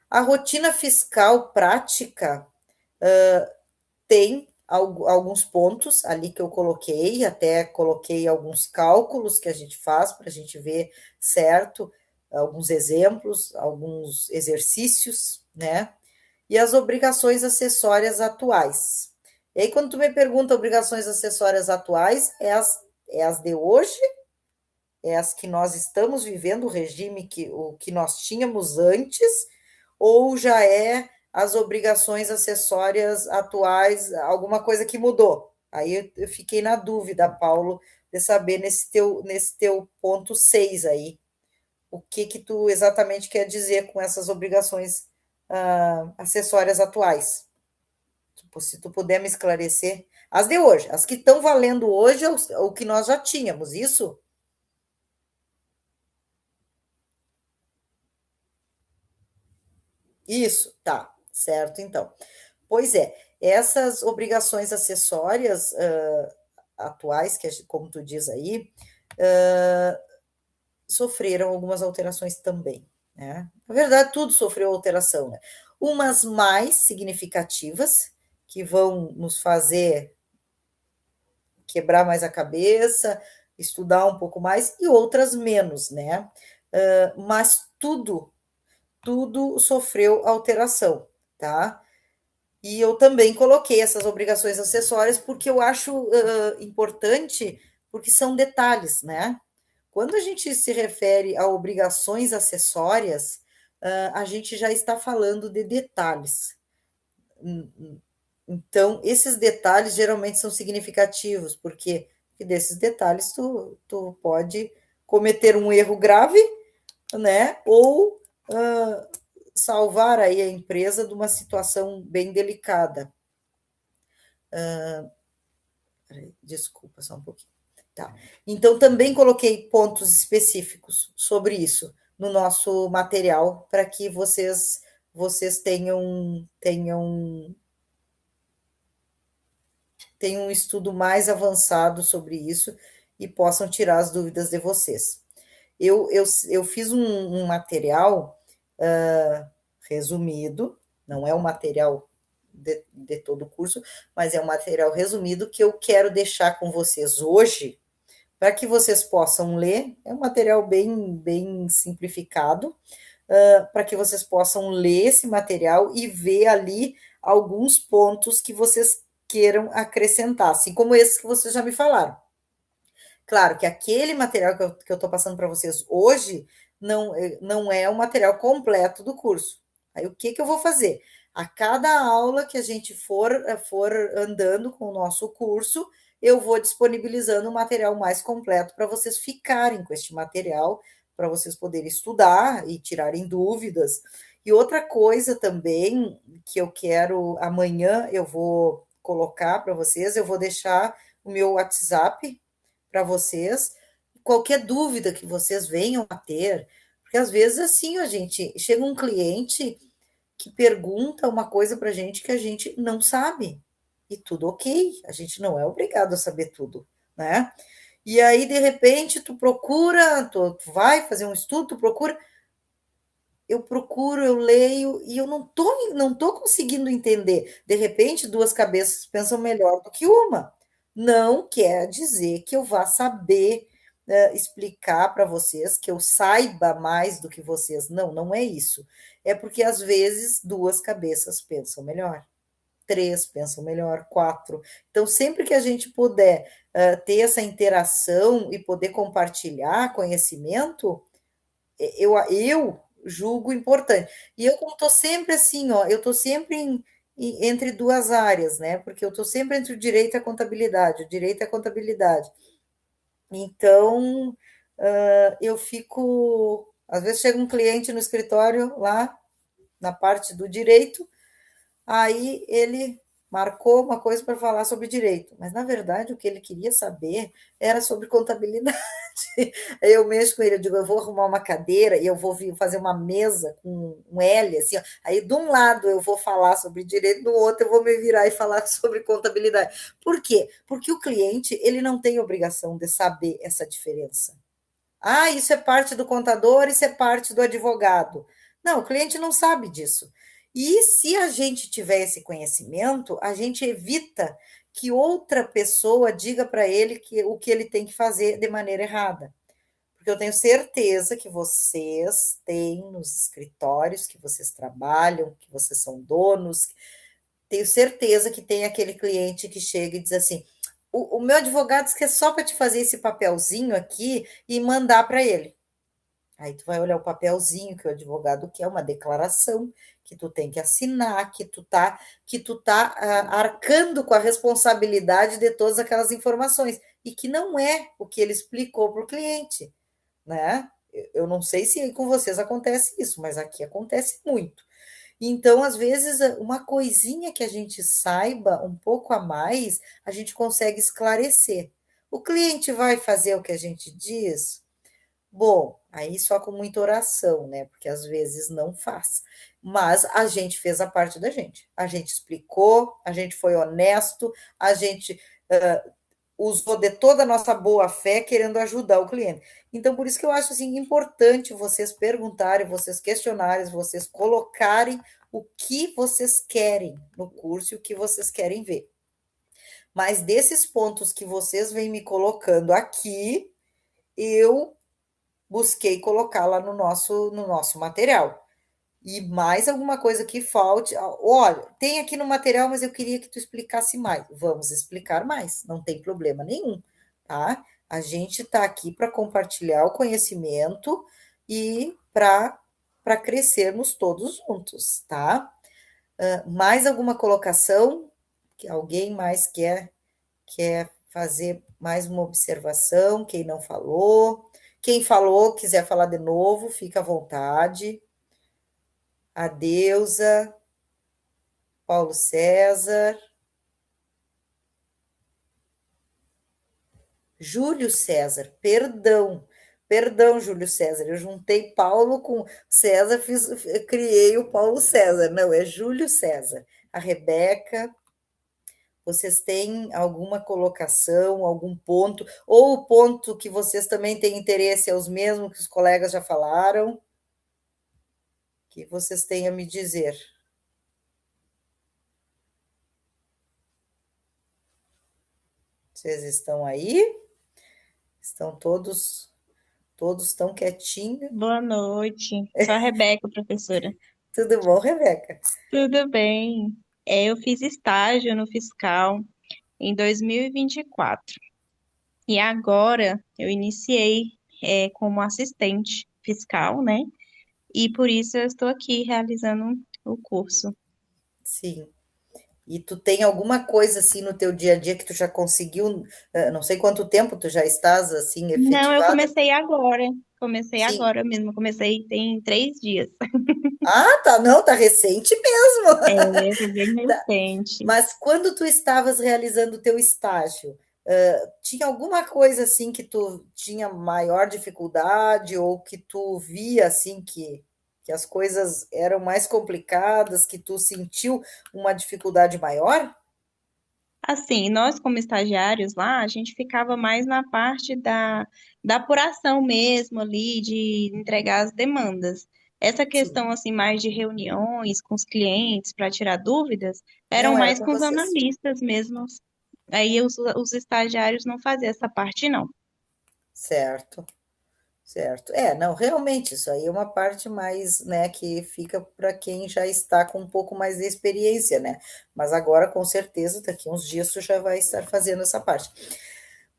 A rotina fiscal prática tem alguns pontos ali que eu coloquei, até coloquei alguns cálculos que a gente faz para a gente ver certo, alguns exemplos, alguns exercícios, né? E as obrigações acessórias atuais. E aí, quando tu me pergunta obrigações acessórias atuais, é as de hoje, é as que nós estamos vivendo, o que nós tínhamos antes, ou já é as obrigações acessórias atuais, alguma coisa que mudou? Aí eu fiquei na dúvida, Paulo, de saber nesse teu ponto 6 aí, o que tu exatamente quer dizer com essas obrigações acessórias atuais. Se tu puder me esclarecer. As de hoje, as que estão valendo hoje é o que nós já tínhamos, isso? Isso, tá, certo, então. Pois é, essas obrigações acessórias atuais, como tu diz aí, sofreram algumas alterações também, né? Na verdade, tudo sofreu alteração, né? Umas mais significativas, que vão nos fazer quebrar mais a cabeça, estudar um pouco mais, e outras menos, né? Mas tudo sofreu alteração, tá? E eu também coloquei essas obrigações acessórias porque eu acho importante, porque são detalhes, né? Quando a gente se refere a obrigações acessórias, a gente já está falando de detalhes. Então, esses detalhes geralmente são significativos, porque desses detalhes tu pode cometer um erro grave, né? Ou salvar aí a empresa de uma situação bem delicada. Desculpa, só um pouquinho. Tá. Então, também coloquei pontos específicos sobre isso no nosso material para que vocês tenham um estudo mais avançado sobre isso e possam tirar as dúvidas de vocês. Eu fiz um material resumido, não é um material de todo o curso, mas é um material resumido que eu quero deixar com vocês hoje, para que vocês possam ler. É um material bem simplificado, para que vocês possam ler esse material e ver ali alguns pontos que vocês queiram acrescentar, assim como esses que vocês já me falaram. Claro que aquele material que eu estou passando para vocês hoje não é o material completo do curso. Aí o que eu vou fazer? A cada aula que a gente for andando com o nosso curso, eu vou disponibilizando um material mais completo para vocês ficarem com este material, para vocês poderem estudar e tirarem dúvidas. E outra coisa também que eu quero, amanhã eu vou colocar para vocês, eu vou deixar o meu WhatsApp para vocês, qualquer dúvida que vocês venham a ter, porque às vezes assim, a gente chega um cliente que pergunta uma coisa para a gente que a gente não sabe, e tudo ok, a gente não é obrigado a saber tudo, né? E aí, de repente, tu procura, tu vai fazer um estudo, tu procura, eu procuro, eu leio e eu não tô conseguindo entender. De repente, duas cabeças pensam melhor do que uma. Não quer dizer que eu vá saber explicar para vocês, que eu saiba mais do que vocês. Não, não é isso. É porque às vezes duas cabeças pensam melhor, três pensam melhor, quatro. Então, sempre que a gente puder ter essa interação e poder compartilhar conhecimento, eu julgo importante. E eu, como estou sempre assim, ó, eu estou sempre entre duas áreas, né? Porque eu estou sempre entre o direito e a contabilidade, o direito e a contabilidade. Então, eu fico. Às vezes chega um cliente no escritório lá, na parte do direito, aí ele marcou uma coisa para falar sobre direito, mas na verdade o que ele queria saber era sobre contabilidade. Aí eu mexo com ele, eu digo, eu vou arrumar uma cadeira e eu vou fazer uma mesa com um L, assim, ó. Aí de um lado eu vou falar sobre direito, do outro eu vou me virar e falar sobre contabilidade. Por quê? Porque o cliente, ele não tem obrigação de saber essa diferença. Ah, isso é parte do contador, isso é parte do advogado. Não, o cliente não sabe disso. E se a gente tiver esse conhecimento, a gente evita que outra pessoa diga para ele que o que ele tem que fazer de maneira errada. Porque eu tenho certeza que vocês têm nos escritórios que vocês trabalham, que vocês são donos, tenho certeza que tem aquele cliente que chega e diz assim: o meu advogado diz que é só para te fazer esse papelzinho aqui e mandar para ele. Aí tu vai olhar o papelzinho que o advogado quer, uma declaração que tu tem que assinar, que tu tá arcando com a responsabilidade de todas aquelas informações e que não é o que ele explicou para o cliente, né? Eu não sei se com vocês acontece isso, mas aqui acontece muito. Então, às vezes, uma coisinha que a gente saiba um pouco a mais, a gente consegue esclarecer. O cliente vai fazer o que a gente diz? Bom, aí só com muita oração, né? Porque às vezes não faz. Mas a gente fez a parte da gente. A gente explicou, a gente foi honesto, a gente usou de toda a nossa boa fé querendo ajudar o cliente. Então, por isso que eu acho assim importante vocês perguntarem, vocês questionarem, vocês colocarem o que vocês querem no curso e o que vocês querem ver. Mas desses pontos que vocês vêm me colocando aqui, eu busquei colocar lá no nosso material. E mais alguma coisa que falte. Olha, tem aqui no material, mas eu queria que tu explicasse mais. Vamos explicar mais, não tem problema nenhum, tá? A gente está aqui para compartilhar o conhecimento e para crescermos todos juntos, tá? Mais alguma colocação? Que alguém mais quer fazer mais uma observação? Quem não falou? Quem falou, quiser falar de novo, fica à vontade. A Deusa, Paulo César, Júlio César, perdão, Júlio César, eu juntei Paulo com César, criei o Paulo César, não, é Júlio César. A Rebeca, vocês têm alguma colocação, algum ponto, ou o ponto que vocês também têm interesse é os mesmos que os colegas já falaram? Que vocês têm a me dizer. Vocês estão aí? Estão todos tão quietinhos? Boa noite. Sou a Rebeca, professora. Tudo bom, Rebeca? Tudo bem? Eu fiz estágio no fiscal em 2024 e agora eu iniciei como assistente fiscal, né? E por isso eu estou aqui realizando o curso. Sim. E tu tem alguma coisa assim no teu dia a dia que tu já conseguiu, não sei quanto tempo tu já estás assim Não, eu efetivada? comecei agora. Comecei Sim. agora mesmo. Comecei tem 3 dias. Ah, tá, não, tá recente mesmo. Foi bem recente. Mas quando tu estavas realizando o teu estágio, tinha alguma coisa assim que tu tinha maior dificuldade ou que tu via assim que as coisas eram mais complicadas, que tu sentiu uma dificuldade maior? Assim, nós como estagiários lá, a gente ficava mais na parte da apuração mesmo ali, de entregar as demandas. Essa Sim, questão, assim, mais de reuniões com os clientes para tirar dúvidas, eram não era mais com com os vocês. analistas mesmo. Aí os estagiários não faziam essa parte, não. Certo, certo. É, não, realmente, isso aí é uma parte mais, né, que fica para quem já está com um pouco mais de experiência, né? Mas agora, com certeza, daqui uns dias tu já vai estar fazendo essa parte.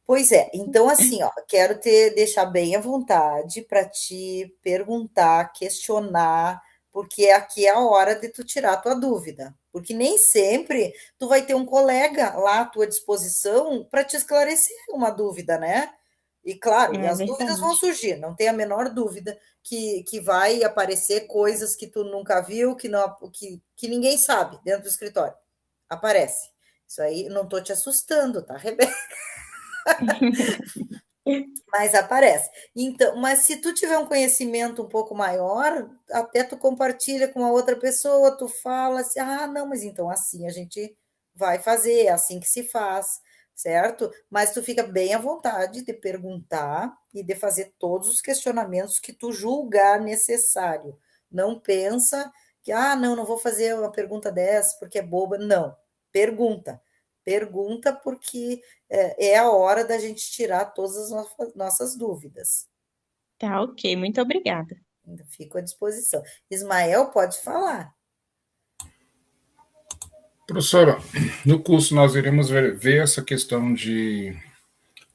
Pois é, então assim, ó, quero te deixar bem à vontade para te perguntar, questionar, porque aqui é a hora de tu tirar a tua dúvida, porque nem sempre tu vai ter um colega lá à tua disposição para te esclarecer uma dúvida, né? E claro, e É as dúvidas vão verdade. surgir, não tem a menor dúvida que vai aparecer coisas que tu nunca viu, que não, que ninguém sabe dentro do escritório. Aparece. Isso aí, não tô te assustando, tá, Rebeca? Mas aparece. Então, mas se tu tiver um conhecimento um pouco maior, até tu compartilha com a outra pessoa, tu fala assim, ah, não, mas então assim a gente vai fazer, é assim que se faz, certo? Mas tu fica bem à vontade de perguntar e de fazer todos os questionamentos que tu julgar necessário. Não pensa que, ah, não, não vou fazer uma pergunta dessa porque é boba. Não, pergunta. Pergunta porque é a hora da gente tirar todas as nossas dúvidas. Tá, ok. Muito obrigada. Ainda fico à disposição. Ismael, pode falar. Professora, no curso nós iremos ver essa questão de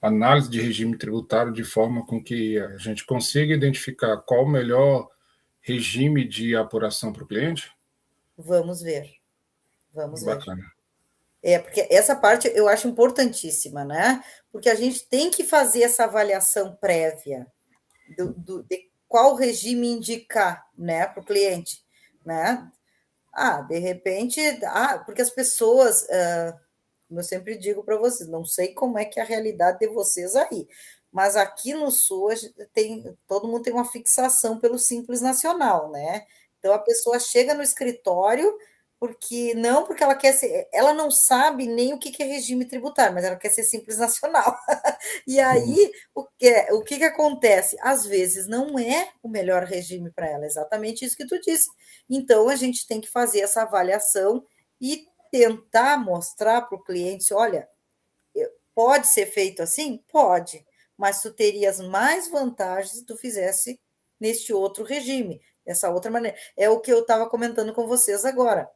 análise de regime tributário de forma com que a gente consiga identificar qual o melhor regime de apuração para o cliente? Vamos ver, vamos ver. Bacana. É, porque essa parte eu acho importantíssima, né? Porque a gente tem que fazer essa avaliação prévia de qual regime indicar, né, para o cliente, né? Ah, de repente, porque as pessoas, como eu sempre digo para vocês, não sei como é que é a realidade de vocês aí, mas aqui no Sul todo mundo tem uma fixação pelo Simples Nacional, né? Então a pessoa chega no escritório, porque ela quer ser, ela não sabe nem o que que é regime tributário, mas ela quer ser simples nacional. E aí, o que acontece? Às vezes não é o melhor regime para ela, exatamente isso que tu disse. Então, a gente tem que fazer essa avaliação e tentar mostrar para o cliente, olha, pode ser feito assim? Pode, mas tu terias mais vantagens se tu fizesse neste outro regime, dessa outra maneira. É o que eu estava comentando com vocês agora.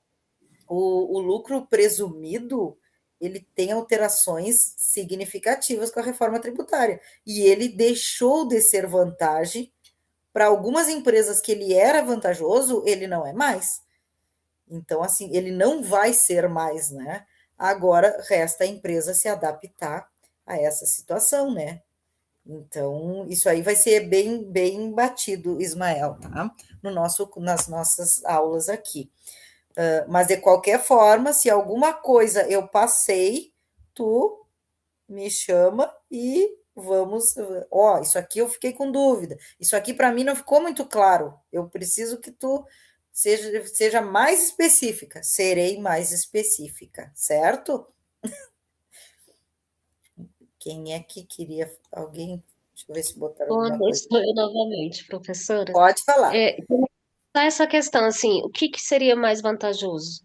O lucro presumido, ele tem alterações significativas com a reforma tributária. E ele deixou de ser vantagem para algumas empresas que ele era vantajoso, ele não é mais. Então, assim, ele não vai ser mais, né? Agora resta a empresa se adaptar a essa situação, né? Então, isso aí vai ser bem, bem batido, Ismael, tá? Nas nossas aulas aqui. Mas de qualquer forma, se alguma coisa eu passei, tu me chama e vamos. Ó, isso aqui eu fiquei com dúvida. Isso aqui para mim não ficou muito claro. Eu preciso que tu seja mais específica. Serei mais específica, certo? Quem é que queria? Alguém? Deixa eu ver se botaram Boa alguma noite, coisa. sou eu novamente, professora. Pode falar. Tá essa questão, assim, o que que seria mais vantajoso?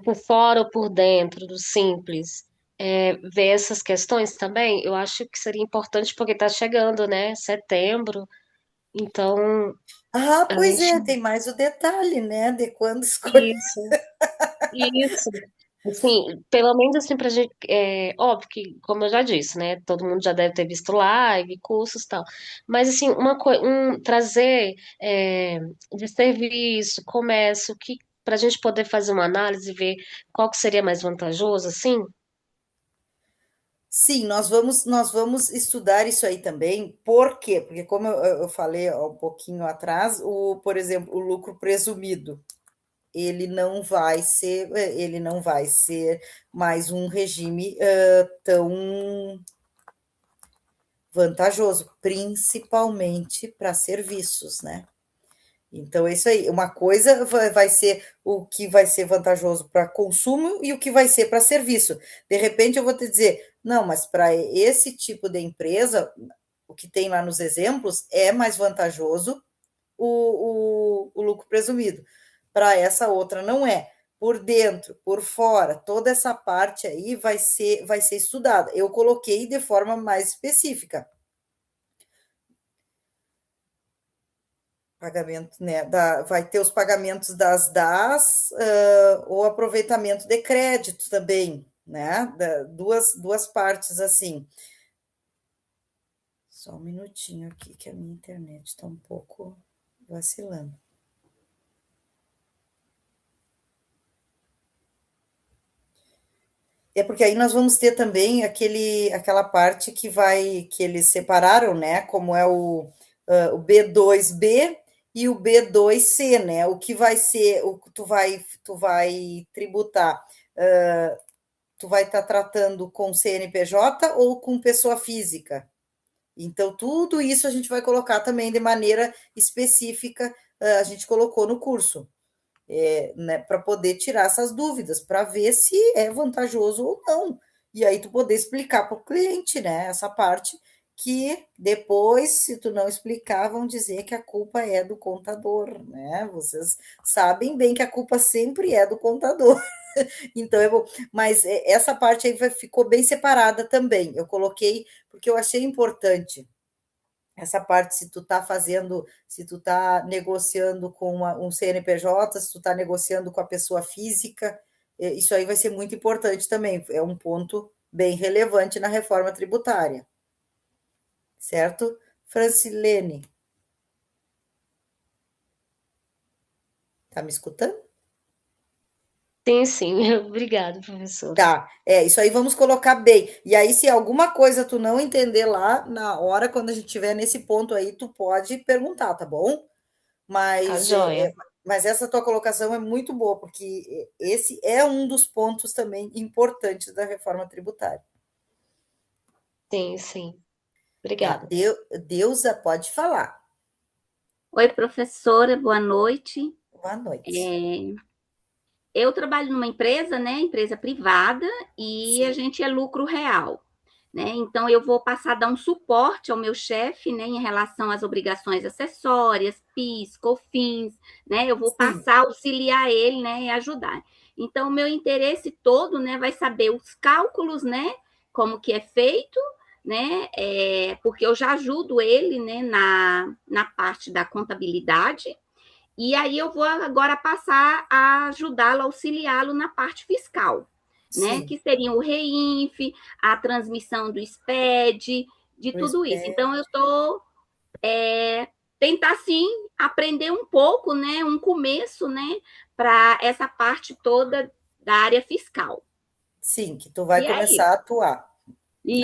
Por fora ou por dentro do Simples? Ver essas questões também? Eu acho que seria importante porque está chegando, né? Setembro, então Ah, a pois gente. é, tem mais o detalhe, né? De quando escolher. Isso, isso. Assim, pelo menos assim pra gente, óbvio que, como eu já disse, né, todo mundo já deve ter visto live, cursos e tal, mas assim, trazer de serviço, comércio, que para a gente poder fazer uma análise e ver qual que seria mais vantajoso, assim. Sim, nós vamos estudar isso aí também. Por quê? Porque como eu falei há um pouquinho atrás, por exemplo, o lucro presumido, ele não vai ser mais um regime tão vantajoso, principalmente para serviços, né? Então, é isso aí. Uma coisa vai ser o que vai ser vantajoso para consumo e o que vai ser para serviço. De repente, eu vou te dizer, não, mas para esse tipo de empresa, o que tem lá nos exemplos é mais vantajoso o lucro presumido. Para essa outra, não é. Por dentro, por fora, toda essa parte aí vai ser estudada. Eu coloquei de forma mais específica. Pagamento, né? Vai ter os pagamentos das DAS, o aproveitamento de crédito também, né? Duas partes assim. Só um minutinho aqui, que a minha internet está um pouco vacilando. É porque aí nós vamos ter também aquela parte que eles separaram, né? Como é o B2B e o B2C, né? O que vai ser, o que tu vai tributar, tu vai estar tratando com CNPJ ou com pessoa física. Então, tudo isso a gente vai colocar também de maneira específica, a gente colocou no curso, né, para poder tirar essas dúvidas, para ver se é vantajoso ou não. E aí tu poder explicar para o cliente, né, essa parte que depois, se tu não explicar, vão dizer que a culpa é do contador, né? Vocês sabem bem que a culpa sempre é do contador. Então eu vou, mas essa parte aí ficou bem separada também. Eu coloquei porque eu achei importante essa parte, se tu tá negociando com um CNPJ, se tu tá negociando com a pessoa física, isso aí vai ser muito importante também. É um ponto bem relevante na reforma tributária, certo? Francilene, tá me escutando? Sim, sim. Obrigada, professora. Tá, isso aí vamos colocar bem. E aí, se alguma coisa tu não entender lá na hora, quando a gente estiver nesse ponto aí, tu pode perguntar, tá bom? Tá Mas, joia. mas essa tua colocação é muito boa, porque esse é um dos pontos também importantes da reforma tributária. Sim, sim. Tá? Obrigada. Deusa, pode falar. Oi, professora, boa noite. Boa noite. É, Eu trabalho numa empresa, né, empresa privada, e a Sim, gente é lucro real, né? Então eu vou passar a dar um suporte ao meu chefe, né, em relação às obrigações acessórias, PIS, COFINS, né? Eu vou sim, passar a auxiliar ele, né, e ajudar. Então o meu interesse todo, né, vai saber os cálculos, né, como que é feito, né? Porque eu já ajudo ele, né, na parte da contabilidade, e aí eu vou agora passar a ajudá-lo, auxiliá-lo na parte fiscal, né? sim. Que seriam o REINF, a transmissão do SPED, de O tudo isso. espé Então, eu estou tentar sim aprender um pouco, né? Um começo, né? Para essa parte toda da área fiscal. sim, que tu vai E é começar a isso. atuar.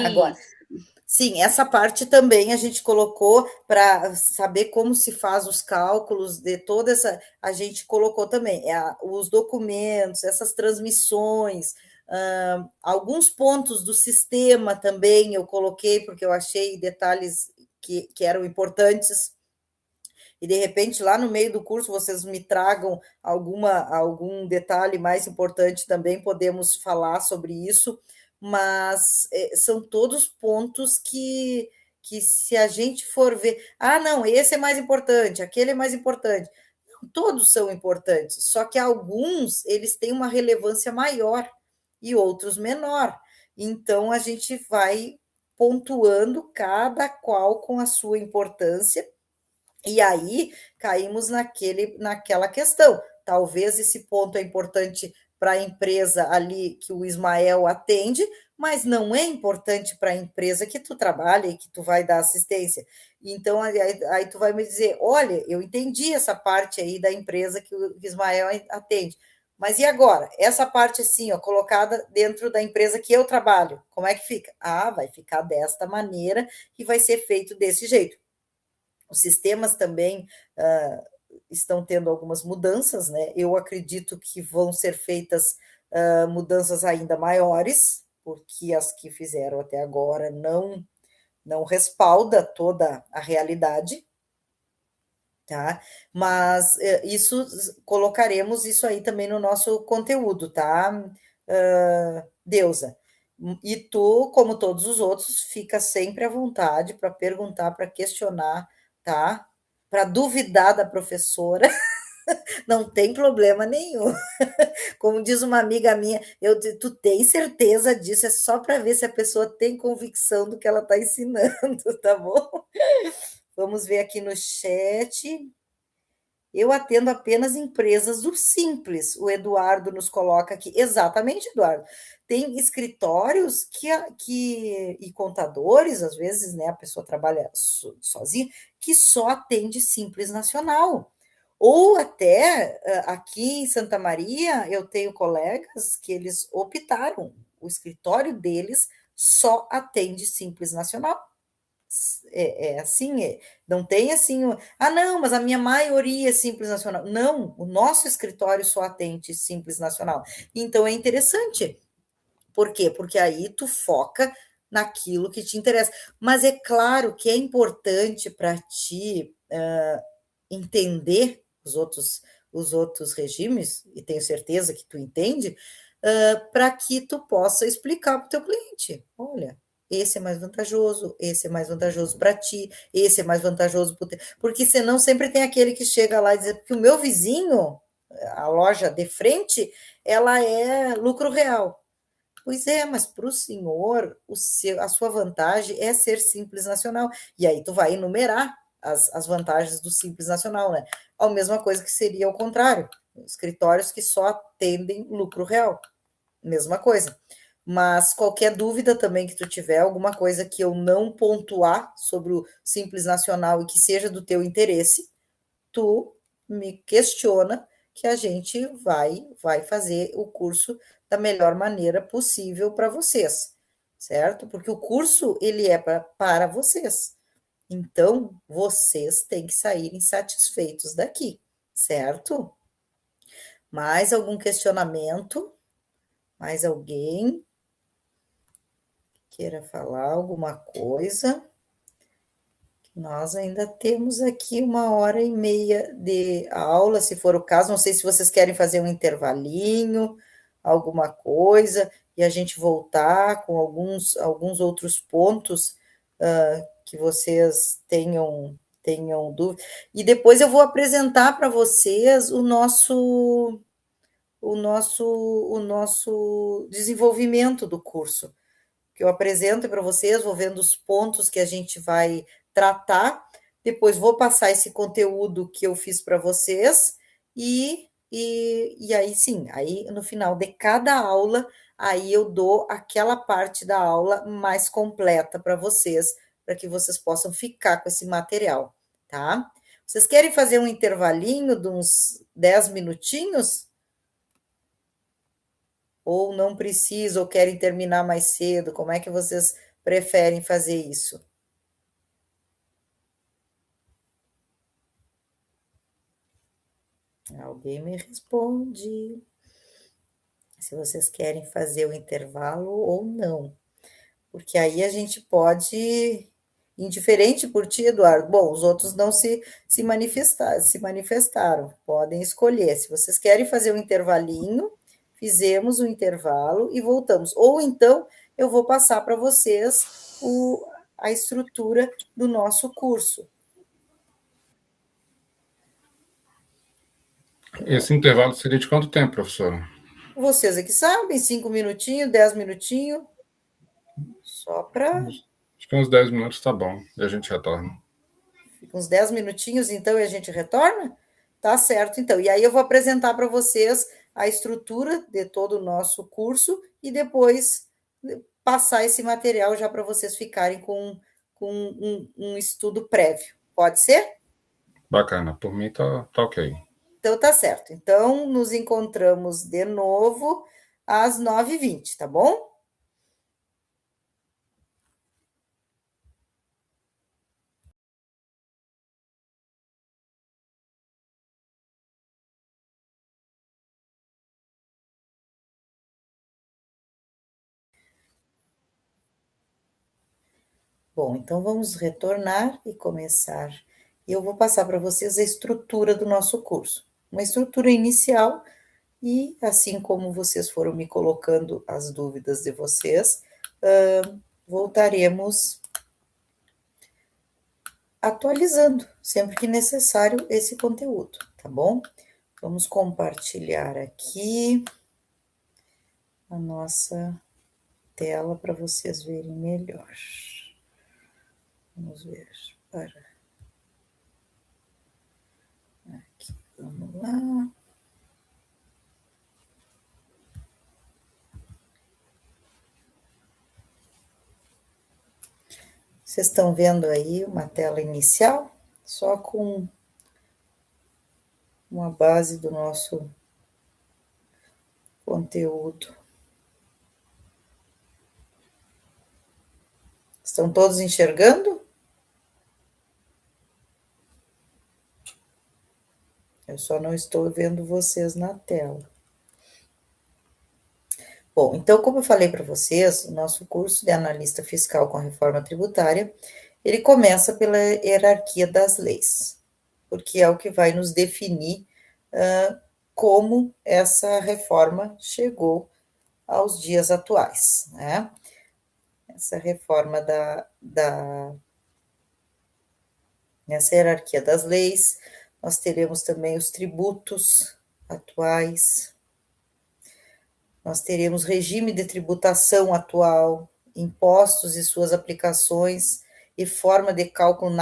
Agora, Isso. sim, essa parte também a gente colocou para saber como se faz os cálculos de toda essa. A gente colocou também os documentos, essas transmissões, alguns pontos do sistema também eu coloquei, porque eu achei detalhes que eram importantes. E de repente, lá no meio do curso, vocês me tragam algum detalhe mais importante também, podemos falar sobre isso, mas são todos pontos que se a gente for ver, não, esse é mais importante, aquele é mais importante. Não, todos são importantes, só que alguns eles têm uma relevância maior e outros menor. Então a gente vai pontuando cada qual com a sua importância e aí caímos naquela questão. Talvez esse ponto é importante para a empresa ali que o Ismael atende, mas não é importante para a empresa que tu trabalha e que tu vai dar assistência. Então, aí tu vai me dizer, olha, eu entendi essa parte aí da empresa que o Ismael atende, mas e agora? Essa parte assim, ó, colocada dentro da empresa que eu trabalho, como é que fica? Vai ficar desta maneira e vai ser feito desse jeito. Os sistemas também estão tendo algumas mudanças, né? Eu acredito que vão ser feitas mudanças ainda maiores, porque as que fizeram até agora não respalda toda a realidade, tá? Mas isso colocaremos isso aí também no nosso conteúdo, tá, Deusa? E tu, como todos os outros, fica sempre à vontade para perguntar, para questionar, tá? Para duvidar da professora, não tem problema nenhum. Como diz uma amiga minha, tu tem certeza disso? É só para ver se a pessoa tem convicção do que ela está ensinando, tá bom? Vamos ver aqui no chat. Eu atendo apenas empresas do Simples. O Eduardo nos coloca aqui. Exatamente, Eduardo. Tem escritórios e contadores, às vezes, né? A pessoa trabalha sozinha, que só atende Simples Nacional. Ou até aqui em Santa Maria, eu tenho colegas que eles optaram, o escritório deles só atende Simples Nacional. Assim, não tem assim, não, mas a minha maioria é Simples Nacional. Não, o nosso escritório só atende Simples Nacional. Então é interessante. Por quê? Porque aí tu foca naquilo que te interessa. Mas é claro que é importante para ti entender os outros regimes, e tenho certeza que tu entende, para que tu possa explicar para o teu cliente. Olha, esse é mais vantajoso, esse é mais vantajoso para ti, esse é mais vantajoso para porque senão sempre tem aquele que chega lá e diz que o meu vizinho, a loja de frente, ela é lucro real. Pois é, mas para o senhor, a sua vantagem é ser Simples Nacional. E aí tu vai enumerar as vantagens do Simples Nacional, né? A mesma coisa que seria o contrário, escritórios que só atendem lucro real, mesma coisa. Mas qualquer dúvida também que tu tiver, alguma coisa que eu não pontuar sobre o Simples Nacional e que seja do teu interesse, tu me questiona que a gente vai fazer o curso da melhor maneira possível para vocês, certo? Porque o curso ele é para vocês. Então, vocês têm que saírem satisfeitos daqui, certo? Mais algum questionamento? Mais alguém queira falar alguma coisa? Nós ainda temos aqui 1h30 de aula, se for o caso. Não sei se vocês querem fazer um intervalinho, alguma coisa, e a gente voltar com alguns outros pontos que vocês tenham dúvida. E depois eu vou apresentar para vocês o nosso desenvolvimento do curso, que eu apresento para vocês, vou vendo os pontos que a gente vai tratar, depois vou passar esse conteúdo que eu fiz para vocês, e aí sim, aí no final de cada aula, aí eu dou aquela parte da aula mais completa para vocês, para que vocês possam ficar com esse material, tá? Vocês querem fazer um intervalinho de uns 10 minutinhos? Ou não precisa, ou querem terminar mais cedo? Como é que vocês preferem fazer isso? Alguém me responde se vocês querem fazer o intervalo ou não. Porque aí a gente pode, indiferente por ti, Eduardo. Bom, os outros não se manifestaram, podem escolher. Se vocês querem fazer um intervalinho, fizemos o intervalo e voltamos. Ou então eu vou passar para vocês a estrutura do nosso curso. Esse intervalo seria de quanto tempo, professora? Vocês aqui sabem, 5 minutinhos, 10 minutinhos, só para... Acho que uns 10 minutos tá bom, e a gente retorna. Fica uns 10 minutinhos, então, e a gente retorna? Tá certo, então. E aí eu vou apresentar para vocês a estrutura de todo o nosso curso e depois passar esse material já para vocês ficarem com um estudo prévio. Pode ser? Bacana, por mim tá ok. Então, tá certo. Então, nos encontramos de novo às 9h20, tá bom? Bom, então vamos retornar e começar. Eu vou passar para vocês a estrutura do nosso curso. Uma estrutura inicial, e assim como vocês foram me colocando as dúvidas de vocês, voltaremos atualizando, sempre que necessário, esse conteúdo, tá bom? Vamos compartilhar aqui a nossa tela para vocês verem melhor. Vamos ver. Aqui, vamos lá. Vocês estão vendo aí uma tela inicial, só com uma base do nosso conteúdo. Estão todos enxergando? Eu só não estou vendo vocês na tela. Bom, então, como eu falei para vocês, o nosso curso de analista fiscal com a reforma tributária, ele começa pela hierarquia das leis, porque é o que vai nos definir como essa reforma chegou aos dias atuais, né? Essa reforma nessa hierarquia das leis, nós teremos também os tributos atuais, nós teremos regime de tributação atual, impostos e suas aplicações e forma de cálculo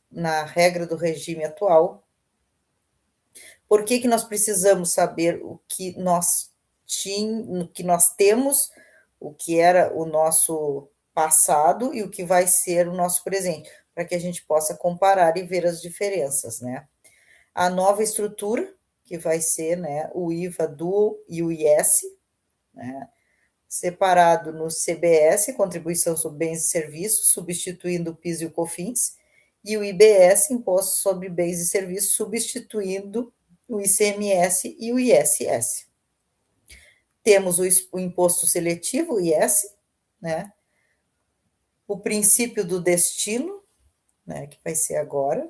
na regra do regime atual. Por que nós precisamos saber o que nós temos, o que era o nosso passado e o que vai ser o nosso presente, para que a gente possa comparar e ver as diferenças, né? A nova estrutura, que vai ser, né, o IVA Dual e o IS, né, separado no CBS, Contribuição sobre Bens e Serviços, substituindo o PIS e o COFINS, e o IBS, Imposto sobre Bens e Serviços, substituindo o ICMS e o ISS. Temos o imposto seletivo, o IS, né? O princípio do destino, né, que vai ser agora.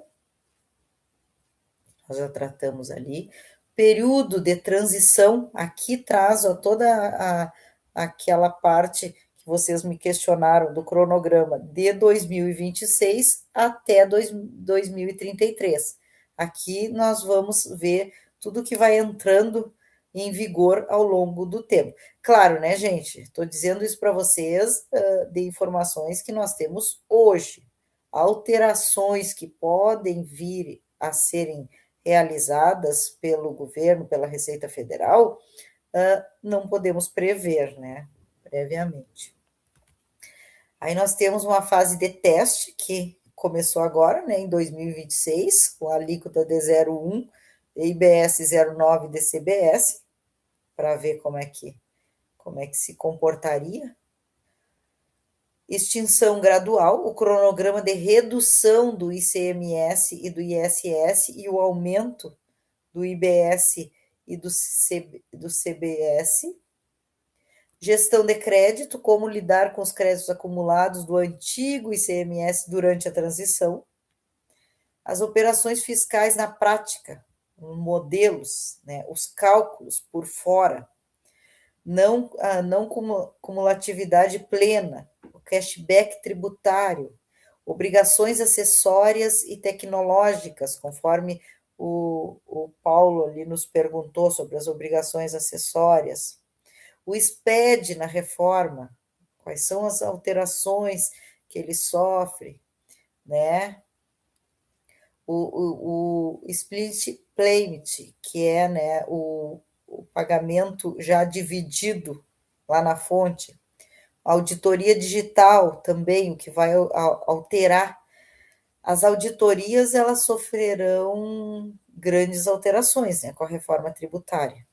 Nós já tratamos ali. Período de transição, aqui traz ó, toda aquela parte que vocês me questionaram do cronograma de 2026 até 2033. Aqui nós vamos ver tudo que vai entrando em vigor ao longo do tempo. Claro, né, gente? Estou dizendo isso para vocês de informações que nós temos hoje. Alterações que podem vir a serem realizadas pelo governo, pela Receita Federal, não podemos prever, né, previamente. Aí nós temos uma fase de teste que começou agora, né, em 2026, com a alíquota de 0,1, IBS 0,9 de CBS, para ver como é que se comportaria. Extinção gradual, o cronograma de redução do ICMS e do ISS e o aumento do IBS e do CBS. Gestão de crédito, como lidar com os créditos acumulados do antigo ICMS durante a transição. As operações fiscais na prática, modelos, né, os cálculos por fora. Não cumulatividade plena, o cashback tributário, obrigações acessórias e tecnológicas, conforme o Paulo ali nos perguntou sobre as obrigações acessórias. O SPED na reforma, quais são as alterações que ele sofre, né? O split payment, que é, né, o pagamento já dividido lá na fonte. Auditoria digital também, o que vai alterar. As auditorias, elas sofrerão grandes alterações, né, com a reforma tributária.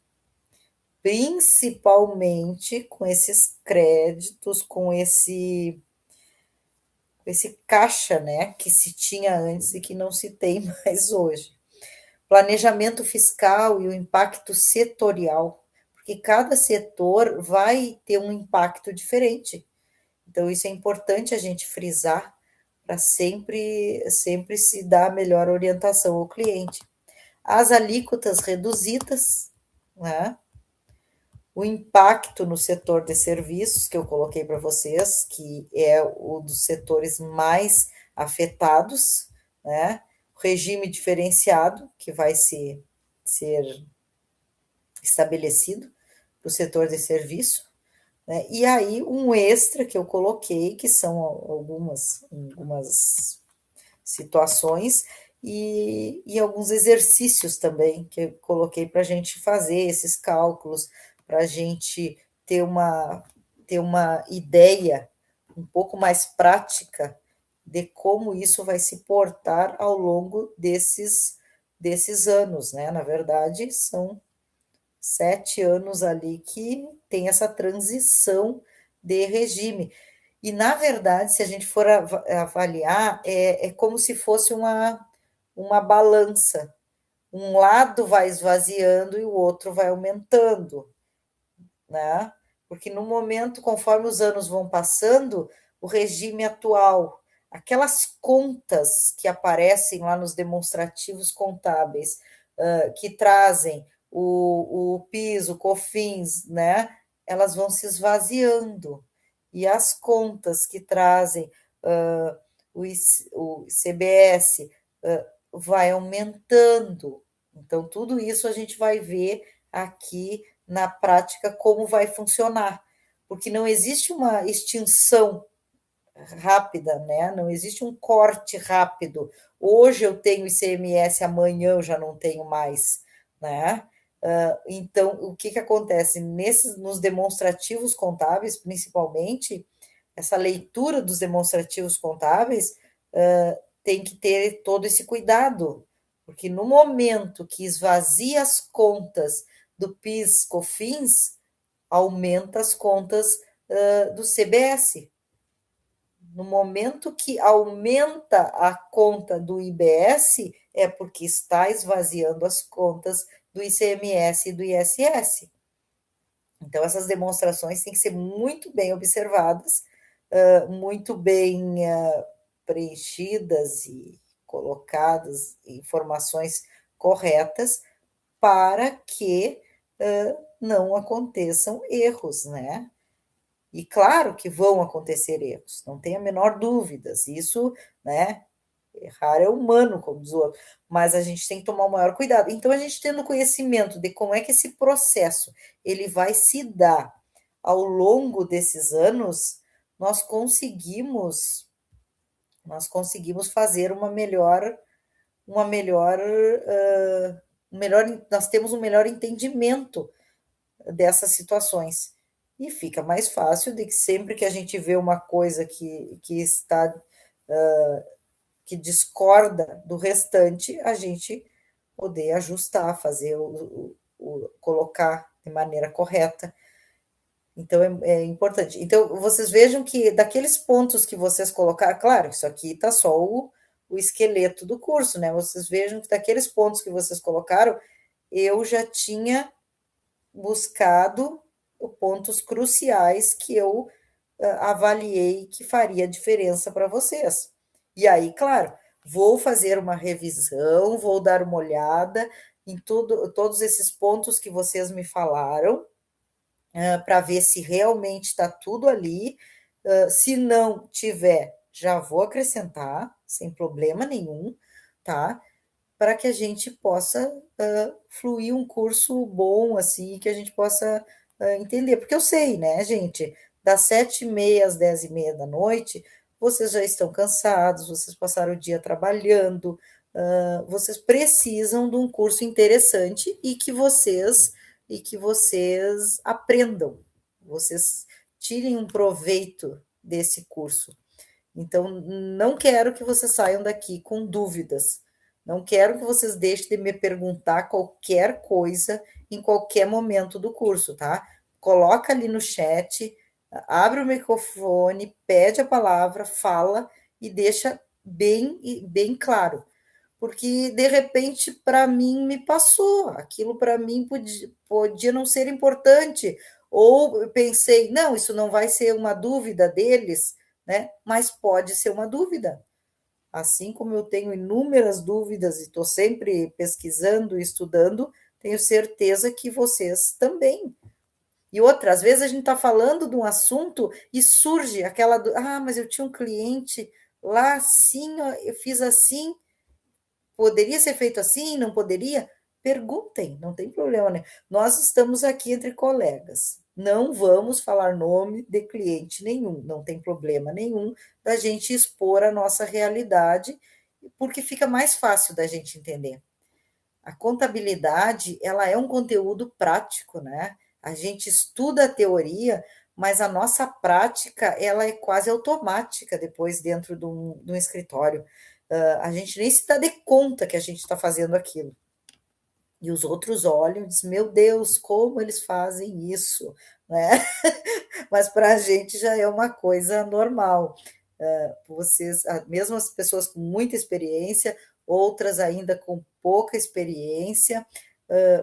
Principalmente com esses créditos, com esse caixa, né, que se tinha antes e que não se tem mais hoje. Planejamento fiscal e o impacto setorial, porque cada setor vai ter um impacto diferente. Então, isso é importante a gente frisar para sempre se dar a melhor orientação ao cliente. As alíquotas reduzidas, né? O impacto no setor de serviços, que eu coloquei para vocês, que é um dos setores mais afetados, né? Regime diferenciado, que vai ser estabelecido para o setor de serviço, né? E aí um extra que eu coloquei, que são algumas situações e alguns exercícios também que eu coloquei para a gente fazer esses cálculos, para a gente ter uma ideia um pouco mais prática de como isso vai se portar ao longo desses anos, né? Na verdade, são 7 anos ali que tem essa transição de regime. E, na verdade, se a gente for avaliar, é como se fosse uma balança. Um lado vai esvaziando e o outro vai aumentando, né? Porque no momento, conforme os anos vão passando, o regime atual, aquelas contas que aparecem lá nos demonstrativos contábeis, que trazem o PIS, o COFINS, né? Elas vão se esvaziando. E as contas que trazem o CBS vai aumentando. Então, tudo isso a gente vai ver aqui na prática como vai funcionar, porque não existe uma extinção rápida, né? Não existe um corte rápido. Hoje eu tenho ICMS, amanhã eu já não tenho mais, né? Então, o que acontece? Nos demonstrativos contábeis, principalmente, essa leitura dos demonstrativos contábeis tem que ter todo esse cuidado, porque no momento que esvazia as contas do PIS, COFINS, aumenta as contas do CBS. No momento que aumenta a conta do IBS, é porque está esvaziando as contas do ICMS e do ISS. Então, essas demonstrações têm que ser muito bem observadas, muito bem preenchidas e colocadas informações corretas para que não aconteçam erros, né? E claro que vão acontecer erros, não tenha a menor dúvidas. Isso, né? Errar é humano, como diz o outro, mas a gente tem que tomar o maior cuidado. Então, a gente tendo conhecimento de como é que esse processo ele vai se dar ao longo desses anos, nós conseguimos fazer uma melhor, nós temos um melhor entendimento dessas situações. E fica mais fácil de que sempre que a gente vê uma coisa que está que discorda do restante, a gente poder ajustar, fazer colocar de maneira correta. Então é importante. Então vocês vejam que daqueles pontos que vocês colocaram, claro, isso aqui está só o esqueleto do curso, né? Vocês vejam que daqueles pontos que vocês colocaram, eu já tinha buscado pontos cruciais que eu avaliei que faria diferença para vocês. E aí, claro, vou fazer uma revisão, vou dar uma olhada em todos esses pontos que vocês me falaram, para ver se realmente está tudo ali. Se não tiver, já vou acrescentar, sem problema nenhum, tá? Para que a gente possa fluir um curso bom, assim, que a gente possa entender. Porque eu sei, né, gente, das 7h30 às 10h30 da noite, vocês já estão cansados, vocês passaram o dia trabalhando, vocês precisam de um curso interessante e que vocês aprendam, vocês tirem um proveito desse curso. Então, não quero que vocês saiam daqui com dúvidas. Não quero que vocês deixem de me perguntar qualquer coisa em qualquer momento do curso, tá? Coloca ali no chat, abre o microfone, pede a palavra, fala e deixa bem claro. Porque, de repente, para mim me passou. Aquilo para mim podia não ser importante. Ou eu pensei, não, isso não vai ser uma dúvida deles, né? Mas pode ser uma dúvida. Assim como eu tenho inúmeras dúvidas e estou sempre pesquisando e estudando, tenho certeza que vocês também. E outra, às vezes a gente está falando de um assunto e surge aquela, mas eu tinha um cliente lá assim, ó, eu fiz assim, poderia ser feito assim, não poderia? Perguntem, não tem problema, né? Nós estamos aqui entre colegas. Não vamos falar nome de cliente nenhum, não tem problema nenhum da gente expor a nossa realidade, porque fica mais fácil da gente entender. A contabilidade, ela é um conteúdo prático, né? A gente estuda a teoria, mas a nossa prática, ela é quase automática depois dentro de um escritório. A gente nem se dá de conta que a gente está fazendo aquilo. E os outros olham e dizem, meu Deus, como eles fazem isso, né? Mas para a gente já é uma coisa normal. Vocês, mesmo as pessoas com muita experiência, outras ainda com pouca experiência,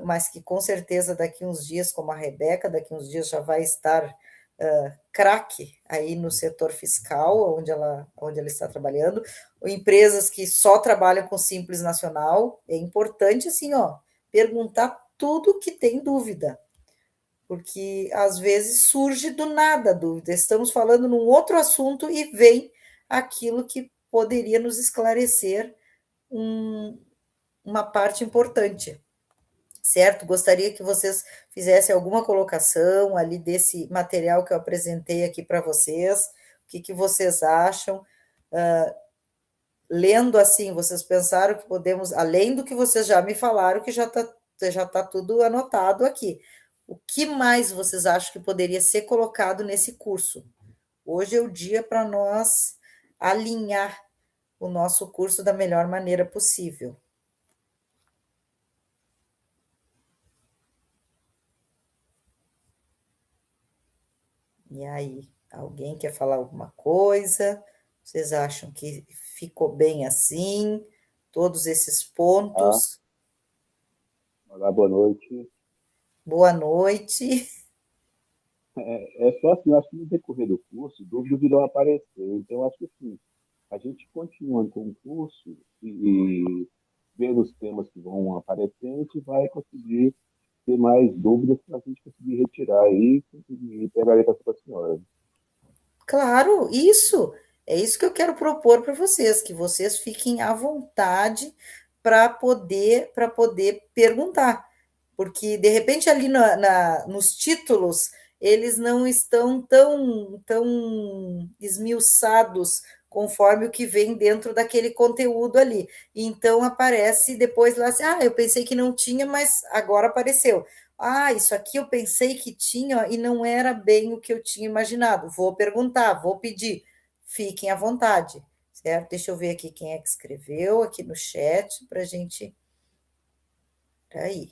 mas que com certeza daqui uns dias, como a Rebeca, daqui uns dias já vai estar craque aí no setor fiscal, onde ela está trabalhando, ou empresas que só trabalham com Simples Nacional, é importante, assim, ó, perguntar tudo que tem dúvida, porque às vezes surge do nada a dúvida, estamos falando num outro assunto e vem aquilo que poderia nos esclarecer uma parte importante, certo? Gostaria que vocês fizessem alguma colocação ali desse material que eu apresentei aqui para vocês, o que vocês acham? Lendo assim, vocês pensaram que podemos, além do que vocês já me falaram, que já tá tudo anotado aqui. O que mais vocês acham que poderia ser colocado nesse curso? Hoje é o dia para nós alinhar o nosso curso da melhor maneira possível. E aí, alguém quer falar alguma coisa? Vocês acham que ficou bem assim? Todos esses pontos? Olá, boa noite. Boa noite. É só assim, eu acho que no decorrer do curso, dúvidas irão aparecer. Então, acho que assim, a gente continuando com o curso e vendo os temas que vão aparecendo, a gente vai conseguir ter mais dúvidas para a gente conseguir retirar aí e pegar a letra para a senhora. Claro, isso. É isso que eu quero propor para vocês, que vocês fiquem à vontade para poder perguntar. Porque, de repente, ali nos títulos, eles não estão tão esmiuçados conforme o que vem dentro daquele conteúdo ali. Então, aparece depois lá assim, eu pensei que não tinha, mas agora apareceu. Isso aqui eu pensei que tinha e não era bem o que eu tinha imaginado. Vou perguntar, vou pedir. Fiquem à vontade, certo? Deixa eu ver aqui quem é que escreveu aqui no chat para a gente. Peraí,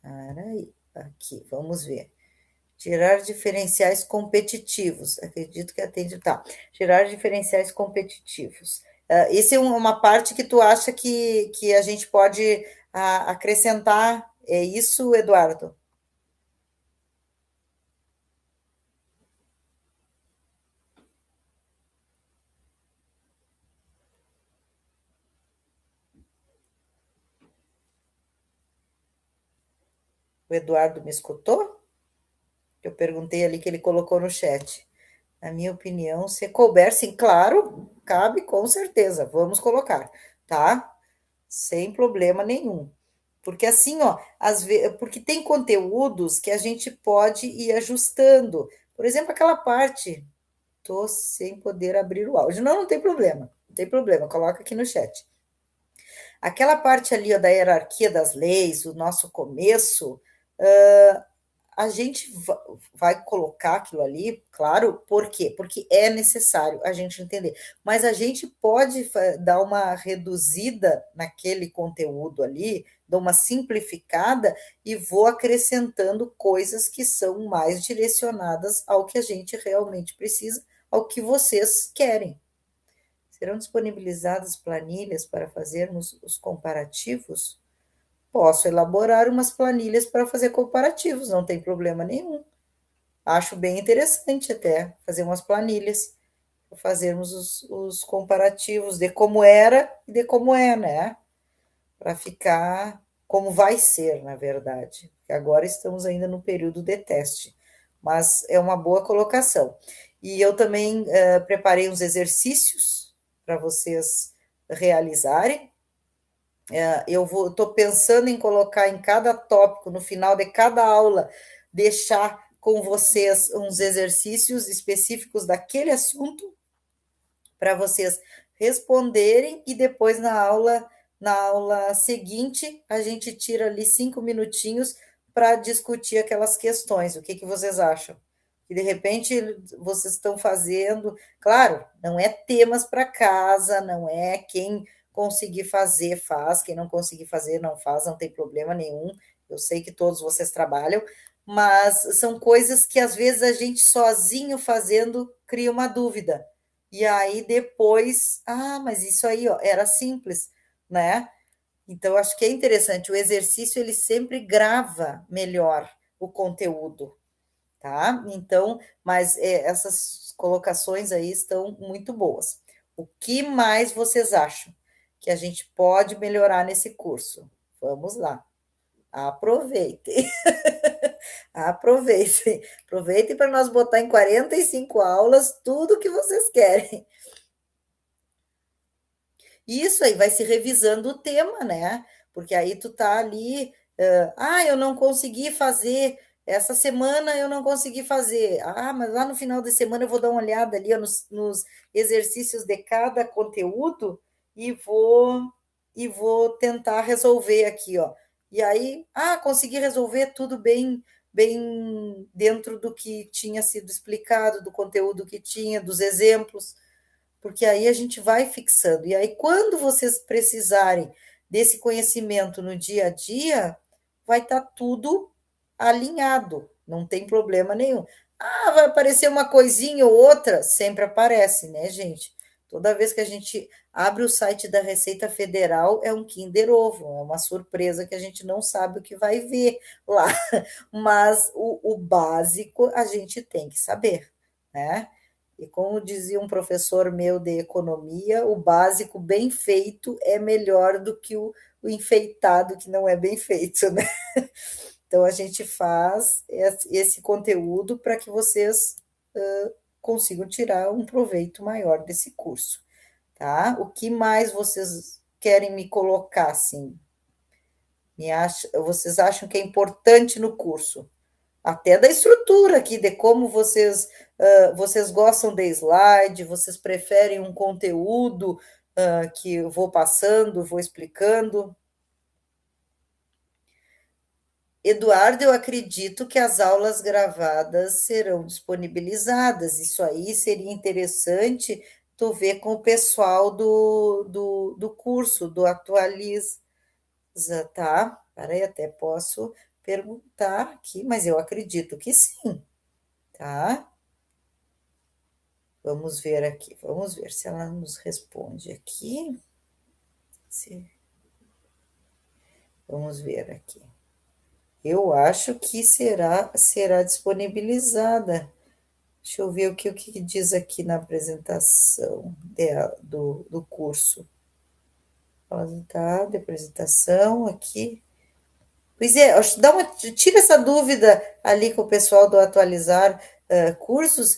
peraí. Aqui, vamos ver. Gerar diferenciais competitivos. Acredito que atende. Tá. Gerar diferenciais competitivos. Essa é uma parte que tu acha que a gente pode acrescentar. É isso, Eduardo? O Eduardo me escutou? Eu perguntei ali que ele colocou no chat. Na minha opinião, se couber, sim, claro, cabe com certeza. Vamos colocar, tá? Sem problema nenhum. Porque assim, ó, porque tem conteúdos que a gente pode ir ajustando. Por exemplo, aquela parte, tô sem poder abrir o áudio. Não, não tem problema. Não tem problema, coloca aqui no chat. Aquela parte ali, ó, da hierarquia das leis, o nosso começo, a gente vai colocar aquilo ali, claro, por quê? Porque é necessário a gente entender. Mas a gente pode dar uma reduzida naquele conteúdo ali, dar uma simplificada e vou acrescentando coisas que são mais direcionadas ao que a gente realmente precisa, ao que vocês querem. Serão disponibilizadas planilhas para fazermos os comparativos? Posso elaborar umas planilhas para fazer comparativos, não tem problema nenhum. Acho bem interessante até fazer umas planilhas para fazermos os comparativos de como era e de como é, né? Para ficar como vai ser, na verdade. Agora estamos ainda no período de teste, mas é uma boa colocação. E eu também preparei uns exercícios para vocês realizarem. Eu estou pensando em colocar em cada tópico, no final de cada aula, deixar com vocês uns exercícios específicos daquele assunto para vocês responderem e depois na aula seguinte a gente tira ali 5 minutinhos para discutir aquelas questões. O que vocês acham? Que de repente vocês estão fazendo, claro, não é temas para casa, não é quem conseguir fazer, faz, quem não conseguir fazer, não faz, não tem problema nenhum. Eu sei que todos vocês trabalham, mas são coisas que às vezes a gente sozinho fazendo cria uma dúvida. E aí depois, mas isso aí, ó, era simples, né? Então, acho que é interessante. O exercício, ele sempre grava melhor o conteúdo, tá? Então, mas essas colocações aí estão muito boas. O que mais vocês acham que a gente pode melhorar nesse curso? Vamos lá. Aproveitem. Aproveitem. Aproveitem para nós botar em 45 aulas tudo o que vocês querem. Isso aí vai se revisando o tema, né? Porque aí tu tá ali, eu não consegui fazer, essa semana eu não consegui fazer. Mas lá no final de semana eu vou dar uma olhada ali ó, nos exercícios de cada conteúdo e vou tentar resolver aqui, ó. E aí, consegui resolver tudo bem, bem dentro do que tinha sido explicado, do conteúdo que tinha, dos exemplos porque aí a gente vai fixando. E aí, quando vocês precisarem desse conhecimento no dia a dia, vai estar tudo alinhado, não tem problema nenhum. Vai aparecer uma coisinha ou outra, sempre aparece, né, gente? Toda vez que a gente abre o site da Receita Federal, é um Kinder Ovo, é uma surpresa que a gente não sabe o que vai ver lá. Mas o básico a gente tem que saber, né? E como dizia um professor meu de economia, o básico bem feito é melhor do que o enfeitado que não é bem feito, né? Então a gente faz esse conteúdo para que vocês consigam tirar um proveito maior desse curso, tá? O que mais vocês querem me colocar, assim? Vocês acham que é importante no curso? Até da estrutura aqui, de como vocês gostam de slide, vocês preferem um conteúdo que eu vou passando, vou explicando. Eduardo, eu acredito que as aulas gravadas serão disponibilizadas. Isso aí seria interessante tu ver com o pessoal do curso, do Atualiza, tá? Peraí, até posso perguntar aqui, mas eu acredito que sim, tá? Vamos ver aqui, vamos ver se ela nos responde aqui. Vamos ver aqui. Eu acho que será disponibilizada. Deixa eu ver o que diz aqui na apresentação do curso. Tá, de apresentação aqui. Pois é, tira essa dúvida ali com o pessoal do Atualizar Cursos,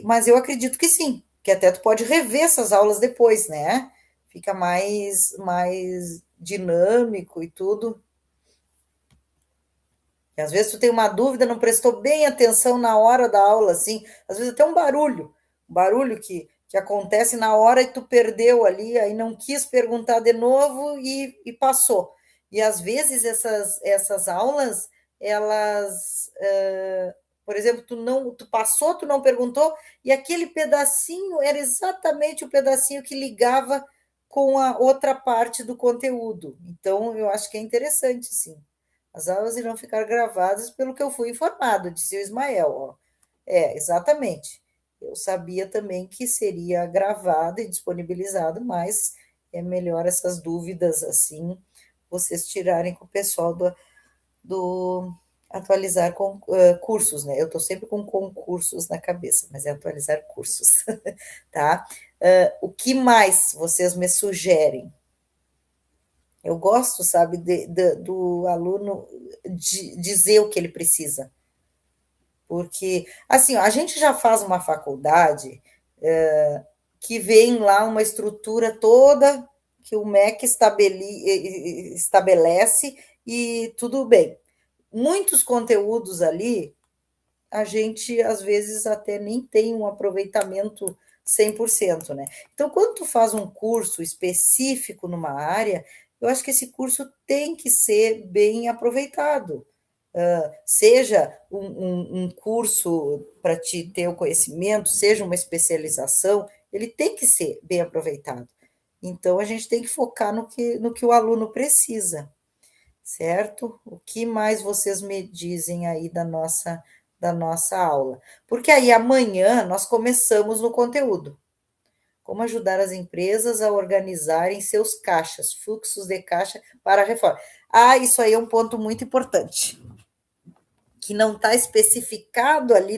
mas eu acredito que sim, que até tu pode rever essas aulas depois, né? Fica mais dinâmico e tudo. E às vezes tu tem uma dúvida, não prestou bem atenção na hora da aula, assim, às vezes até um barulho que acontece na hora e tu perdeu ali, aí não quis perguntar de novo e passou. E às vezes essas aulas, elas, por exemplo, tu passou, tu não perguntou, e aquele pedacinho era exatamente o pedacinho que ligava com a outra parte do conteúdo. Então, eu acho que é interessante, sim. As aulas irão ficar gravadas pelo que eu fui informado, disse o Ismael. Ó. Exatamente. Eu sabia também que seria gravado e disponibilizado, mas é melhor essas dúvidas assim vocês tirarem com o pessoal do atualizar cursos, né? Eu estou sempre com concursos na cabeça, mas é atualizar cursos, tá? O que mais vocês me sugerem? Eu gosto, sabe, do aluno dizer o que ele precisa. Porque, assim, ó, a gente já faz uma faculdade que vem lá uma estrutura toda que o MEC estabelece e tudo bem. Muitos conteúdos ali, a gente, às vezes, até nem tem um aproveitamento 100%, né? Então, quando tu faz um curso específico numa área, eu acho que esse curso tem que ser bem aproveitado. Seja um curso para te ter o conhecimento, seja uma especialização, ele tem que ser bem aproveitado. Então, a gente tem que focar no que o aluno precisa, certo? O que mais vocês me dizem aí da nossa aula? Porque aí amanhã nós começamos no conteúdo. Como ajudar as empresas a organizarem seus caixas, fluxos de caixa para a reforma. Isso aí é um ponto muito importante, que não está especificado ali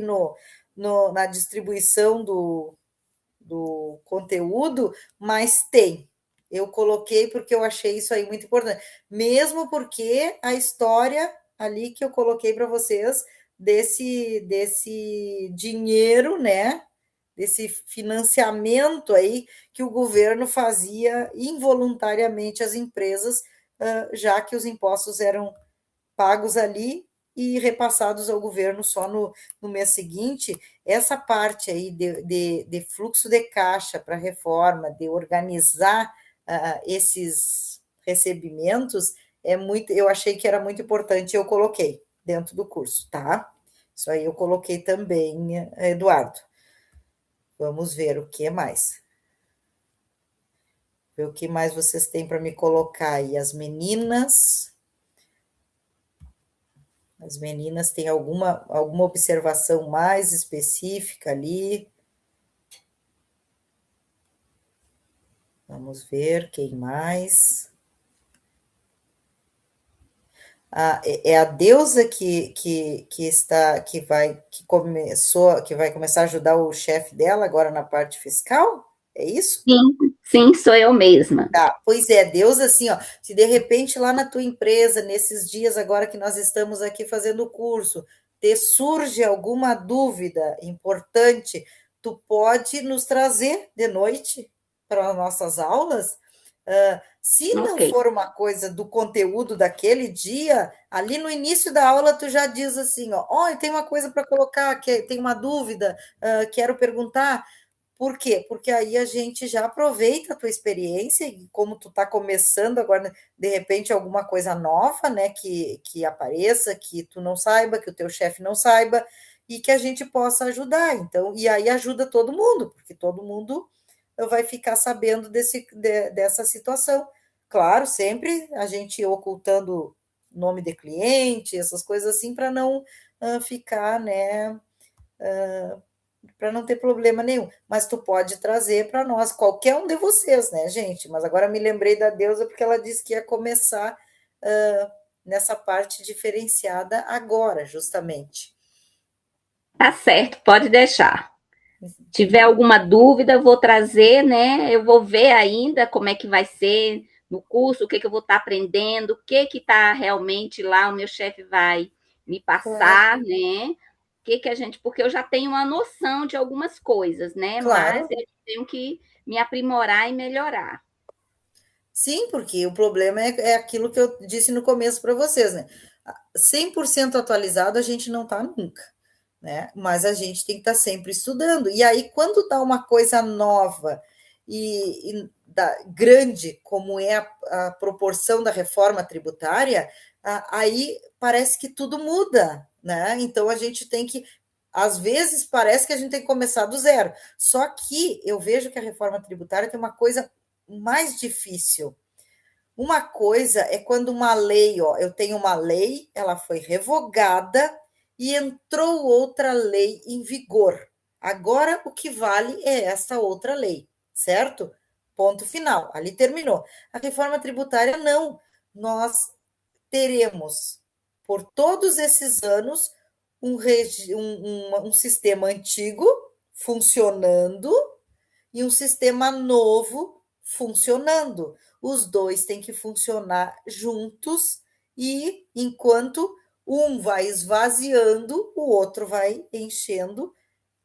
na distribuição do conteúdo, mas tem. Eu coloquei porque eu achei isso aí muito importante. Mesmo porque a história ali que eu coloquei para vocês desse dinheiro, né? Desse financiamento aí que o governo fazia involuntariamente às empresas, já que os impostos eram pagos ali e repassados ao governo só no mês seguinte. Essa parte aí de fluxo de caixa para reforma, de organizar esses recebimentos, eu achei que era muito importante, eu coloquei dentro do curso, tá? Isso aí eu coloquei também, Eduardo. Vamos ver o que mais. Ver o que mais vocês têm para me colocar aí. As meninas têm alguma observação mais específica ali? Vamos ver quem mais. É a deusa que vai começar a ajudar o chefe dela agora na parte fiscal? É isso? Sim, sim, sou eu mesma. Tá, pois é, Deus assim, ó, se de repente lá na tua empresa, nesses dias agora que nós estamos aqui fazendo o curso, te surge alguma dúvida importante, tu pode nos trazer de noite para as nossas aulas. Se não Ok. for uma coisa do conteúdo daquele dia, ali no início da aula tu já diz assim, ó, eu tenho uma coisa para colocar, tem uma dúvida, quero perguntar. Por quê? Porque aí a gente já aproveita a tua experiência e como tu está começando agora, de repente, alguma coisa nova, né, que apareça, que tu não saiba, que o teu chefe não saiba, e que a gente possa ajudar. Então, e aí ajuda todo mundo, porque todo mundo vai ficar sabendo dessa situação. Claro, sempre a gente ocultando nome de cliente, essas coisas assim, para não ficar, né, para não ter problema nenhum. Mas tu pode trazer para nós, qualquer um de vocês, né, gente? Mas agora me lembrei da deusa porque ela disse que ia começar nessa parte diferenciada agora, justamente. Tá certo, pode deixar. Tiver alguma dúvida, eu vou trazer, né? Eu vou ver ainda como é que vai ser no curso, o que eu vou estar aprendendo, o que está realmente lá, o meu chefe vai me passar, Claro, né? Que a gente, porque eu já tenho uma noção de algumas coisas, né? Mas claro. eu tenho que me aprimorar e melhorar. Sim, porque o problema é aquilo que eu disse no começo para vocês, né? 100% atualizado a gente não está nunca, né? Mas a gente tem que estar sempre estudando. E aí, quando dá uma coisa nova grande, como é a proporção da reforma tributária, aí parece que tudo muda, né? Então a gente tem que. Às vezes parece que a gente tem que começar do zero. Só que eu vejo que a reforma tributária tem uma coisa mais difícil. Uma coisa é quando uma lei, ó, eu tenho uma lei, ela foi revogada e entrou outra lei em vigor. Agora o que vale é essa outra lei, certo? Ponto final. Ali terminou. A reforma tributária não. Nós teremos por todos esses anos um sistema antigo funcionando e um sistema novo funcionando. Os dois têm que funcionar juntos e enquanto um vai esvaziando, o outro vai enchendo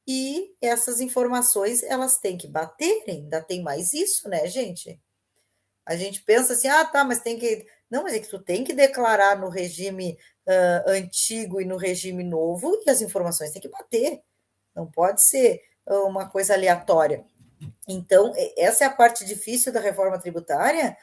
e essas informações elas têm que baterem. Ainda tem mais isso, né, gente? A gente pensa assim, tá, mas tem que. Não, mas é que tu tem que declarar no regime antigo e no regime novo e as informações têm que bater. Não pode ser uma coisa aleatória. Então, essa é a parte difícil da reforma tributária,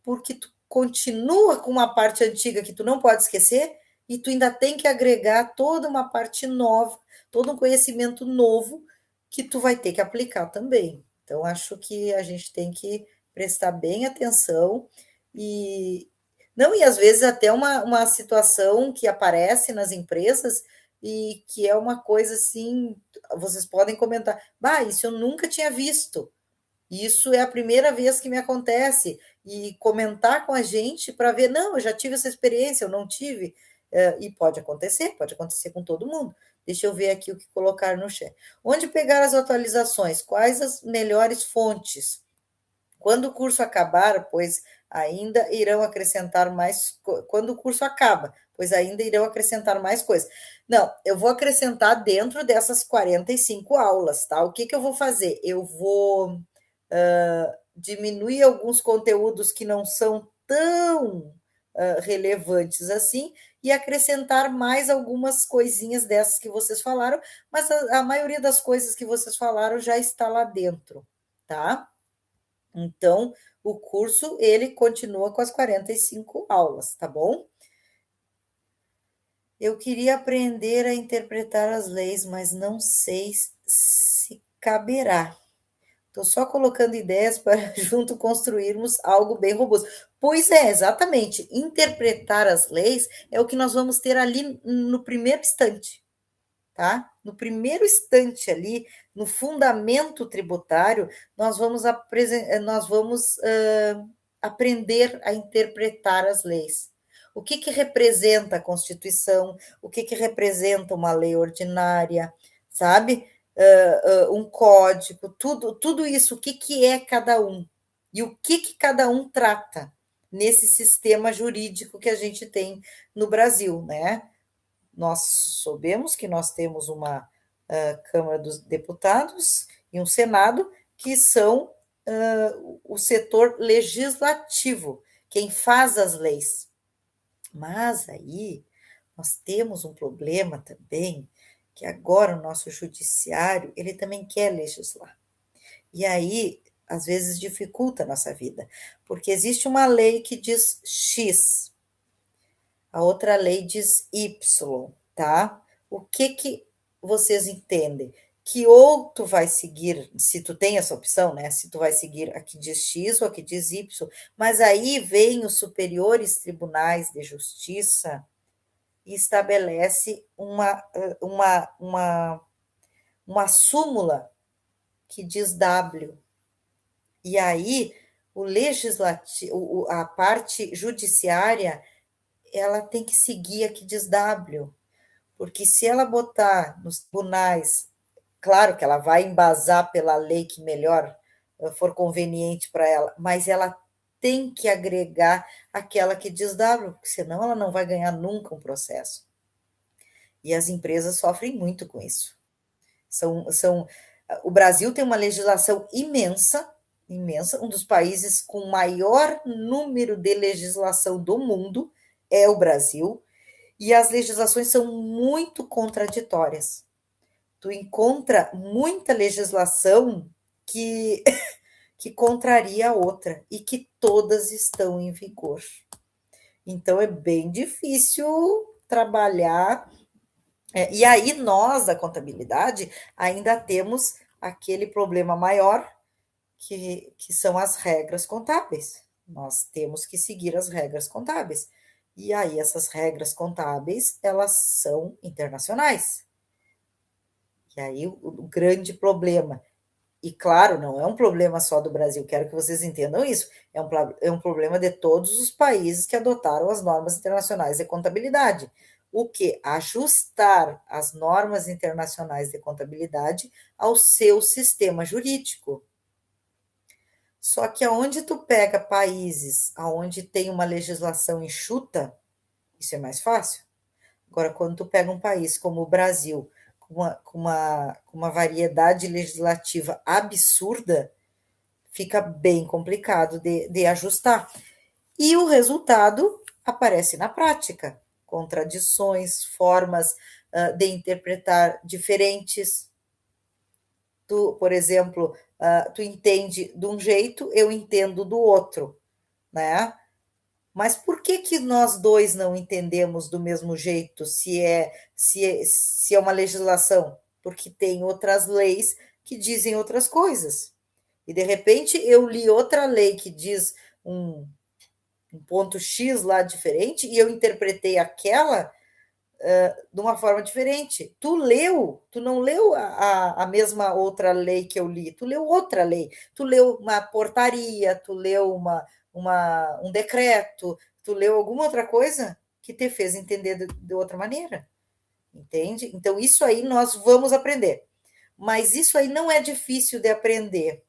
porque tu continua com uma parte antiga que tu não pode esquecer e tu ainda tem que agregar toda uma parte nova, todo um conhecimento novo que tu vai ter que aplicar também. Então, acho que a gente tem que prestar bem atenção e não, e às vezes até uma situação que aparece nas empresas e que é uma coisa assim, vocês podem comentar, isso eu nunca tinha visto. Isso é a primeira vez que me acontece. E comentar com a gente para ver, não, eu já tive essa experiência, eu não tive. E pode acontecer com todo mundo. Deixa eu ver aqui o que colocar no chat. Onde pegar as atualizações? Quais as melhores fontes? Quando o curso acabar, pois ainda irão acrescentar mais. Quando o curso acaba, pois ainda irão acrescentar mais coisas. Não, eu vou acrescentar dentro dessas 45 aulas, tá? O que eu vou fazer? Eu vou diminuir alguns conteúdos que não são tão relevantes assim e acrescentar mais algumas coisinhas dessas que vocês falaram, mas a maioria das coisas que vocês falaram já está lá dentro, tá? Então, o curso, ele continua com as 45 aulas, tá bom? Eu queria aprender a interpretar as leis, mas não sei se caberá. Estou só colocando ideias para junto construirmos algo bem robusto. Pois é, exatamente. Interpretar as leis é o que nós vamos ter ali no primeiro instante, tá? No primeiro instante ali, no fundamento tributário, nós vamos aprender a interpretar as leis. o que que representa a Constituição, o que que representa uma lei ordinária, sabe? Um código, tudo isso, o que que é cada um e o que que cada um trata nesse sistema jurídico que a gente tem no Brasil, né? Nós sabemos que nós temos uma Câmara dos Deputados e um Senado que são o setor legislativo, quem faz as leis. Mas aí nós temos um problema também, que agora o nosso judiciário, ele também quer legislar. E aí, às vezes, dificulta a nossa vida, porque existe uma lei que diz X, a outra lei diz Y, tá? O que que vocês entendem? Que ou tu vai seguir, se tu tem essa opção, né? Se tu vai seguir a que diz X ou a que diz Y, mas aí vem os superiores tribunais de justiça e estabelece uma súmula que diz W. E aí o legislativo, a parte judiciária, ela tem que seguir a que diz W, porque se ela botar nos tribunais, claro que ela vai embasar pela lei que melhor for conveniente para ela, mas ela tem que agregar aquela que diz W, porque senão ela não vai ganhar nunca um processo. E as empresas sofrem muito com isso. O Brasil tem uma legislação imensa, imensa, um dos países com maior número de legislação do mundo é o Brasil, e as legislações são muito contraditórias. Tu encontra muita legislação que contraria a outra e que todas estão em vigor. Então é bem difícil trabalhar. E aí nós, da contabilidade, ainda temos aquele problema maior, que são as regras contábeis. Nós temos que seguir as regras contábeis. E aí essas regras contábeis, elas são internacionais. E aí o grande problema, e claro, não é um problema só do Brasil, quero que vocês entendam isso, é um problema de todos os países que adotaram as normas internacionais de contabilidade. O que? Ajustar as normas internacionais de contabilidade ao seu sistema jurídico. Só que aonde tu pega países aonde tem uma legislação enxuta, isso é mais fácil. Agora, quando tu pega um país como o Brasil, com uma variedade legislativa absurda, fica bem complicado de ajustar. E o resultado aparece na prática. Contradições, formas de interpretar diferentes. Tu, por exemplo, tu entende de um jeito, eu entendo do outro, né? Mas por que nós dois não entendemos do mesmo jeito se é uma legislação? Porque tem outras leis que dizem outras coisas. E, de repente, eu li outra lei que diz um ponto X lá diferente e eu interpretei aquela de uma forma diferente. Tu não leu a mesma outra lei que eu li, tu leu outra lei. Tu leu uma portaria, tu leu um decreto, tu leu alguma outra coisa que te fez entender de outra maneira, entende? Então, isso aí nós vamos aprender. Mas isso aí não é difícil de aprender,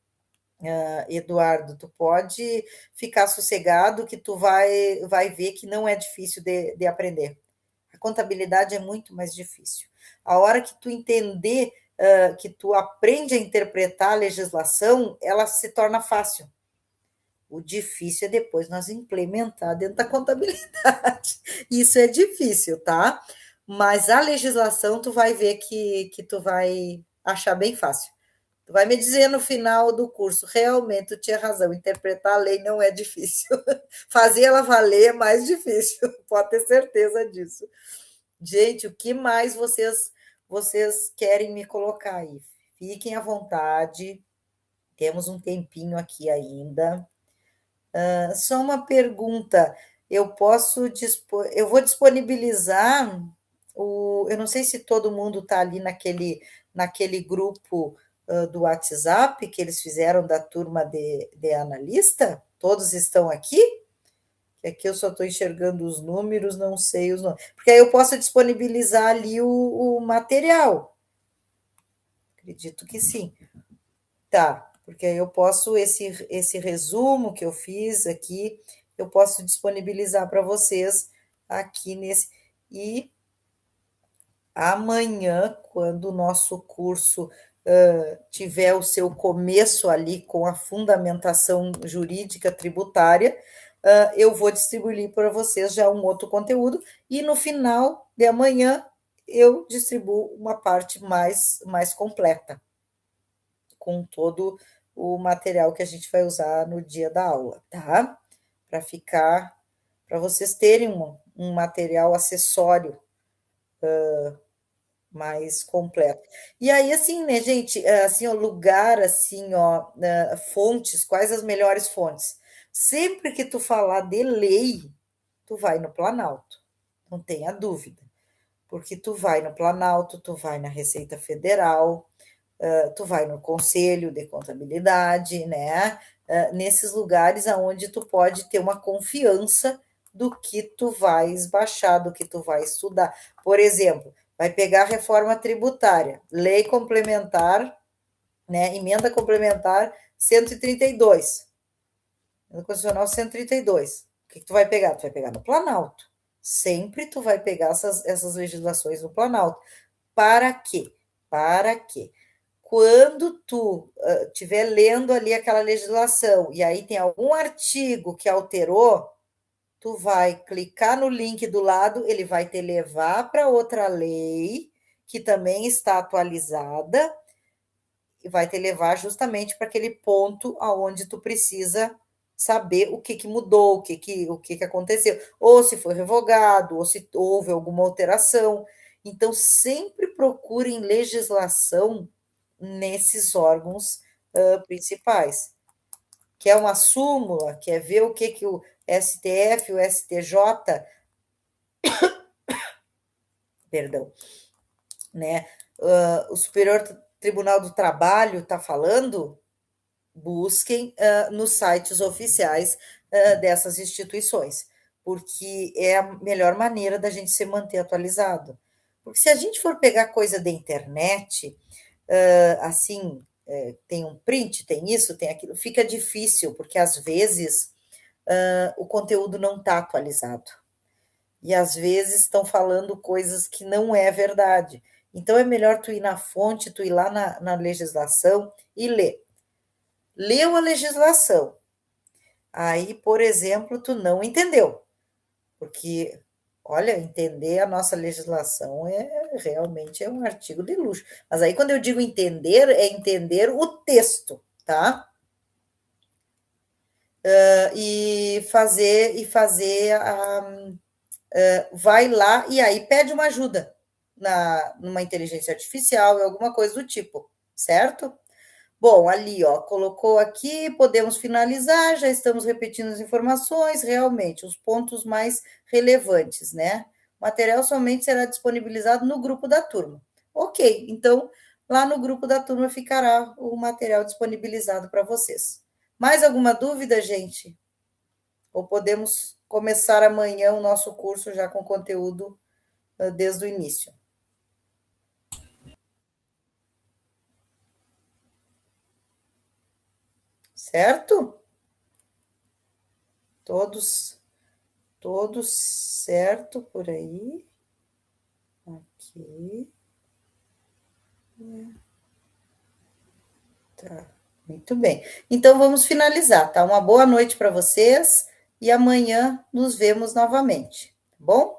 Eduardo. Tu pode ficar sossegado que tu vai ver que não é difícil de aprender. A contabilidade é muito mais difícil. A hora que tu entender, que tu aprende a interpretar a legislação, ela se torna fácil. O difícil é depois nós implementar dentro da contabilidade. Isso é difícil, tá? Mas a legislação tu vai ver que tu vai achar bem fácil. Tu vai me dizer no final do curso, realmente tu tinha razão, interpretar a lei não é difícil. Fazer ela valer é mais difícil, pode ter certeza disso. Gente, o que mais vocês querem me colocar aí? Fiquem à vontade, temos um tempinho aqui ainda. Só uma pergunta, eu vou disponibilizar eu não sei se todo mundo está ali naquele grupo do WhatsApp que eles fizeram da turma de analista, todos estão aqui? que aqui eu só estou enxergando os números, não sei os nomes. Porque aí eu posso disponibilizar ali o material. Acredito que sim. Tá, porque aí eu posso, esse resumo que eu fiz aqui, eu posso disponibilizar para vocês aqui nesse. E amanhã, quando o nosso curso tiver o seu começo ali com a fundamentação jurídica tributária, eu vou distribuir para vocês já um outro conteúdo, e no final de amanhã eu distribuo uma parte mais completa, com todo o material que a gente vai usar no dia da aula, tá? Para vocês terem um material acessório mais completo. E aí, assim, né, gente, assim, ó, lugar, assim, ó, fontes, quais as melhores fontes? Sempre que tu falar de lei, tu vai no Planalto, não tenha dúvida, porque tu vai no Planalto, tu vai na Receita Federal, tu vai no Conselho de Contabilidade, né? Nesses lugares aonde tu pode ter uma confiança do que tu vais baixar, do que tu vai estudar. Por exemplo, vai pegar a reforma tributária, lei complementar, né? Emenda complementar 132, Emenda Constitucional 132. O que tu vai pegar? Tu vai pegar no Planalto. Sempre tu vai pegar essas legislações no Planalto. Para quê? Para quê? Quando tu estiver lendo ali aquela legislação e aí tem algum artigo que alterou, tu vai clicar no link do lado, ele vai te levar para outra lei que também está atualizada e vai te levar justamente para aquele ponto aonde tu precisa saber o que mudou, o que aconteceu, ou se foi revogado, ou se houve alguma alteração. Então, sempre procurem legislação nesses órgãos principais. Quer uma súmula, quer ver o que o STF, o STJ, perdão, né? O Superior Tribunal do Trabalho está falando, busquem nos sites oficiais dessas instituições, porque é a melhor maneira da gente se manter atualizado. Porque se a gente for pegar coisa da internet, assim, tem um print, tem isso, tem aquilo, fica difícil, porque às vezes o conteúdo não está atualizado. E às vezes estão falando coisas que não é verdade. Então é melhor tu ir na fonte, tu ir lá na legislação e ler. Leu a legislação. Aí, por exemplo, tu não entendeu. Porque, olha, entender a nossa legislação realmente é um artigo de luxo. Mas aí, quando eu digo entender, é entender o texto, tá? Vai lá e aí pede uma ajuda numa inteligência artificial, alguma coisa do tipo, certo? Bom, ali, ó, colocou aqui, podemos finalizar, já estamos repetindo as informações, realmente, os pontos mais relevantes, né? O material somente será disponibilizado no grupo da turma. Ok, então, lá no grupo da turma ficará o material disponibilizado para vocês. Mais alguma dúvida, gente? Ou podemos começar amanhã o nosso curso já com conteúdo desde o início? Certo? Todos certo por aí? Aqui. Tá, muito bem. Então vamos finalizar, tá? Uma boa noite para vocês e amanhã nos vemos novamente, tá bom?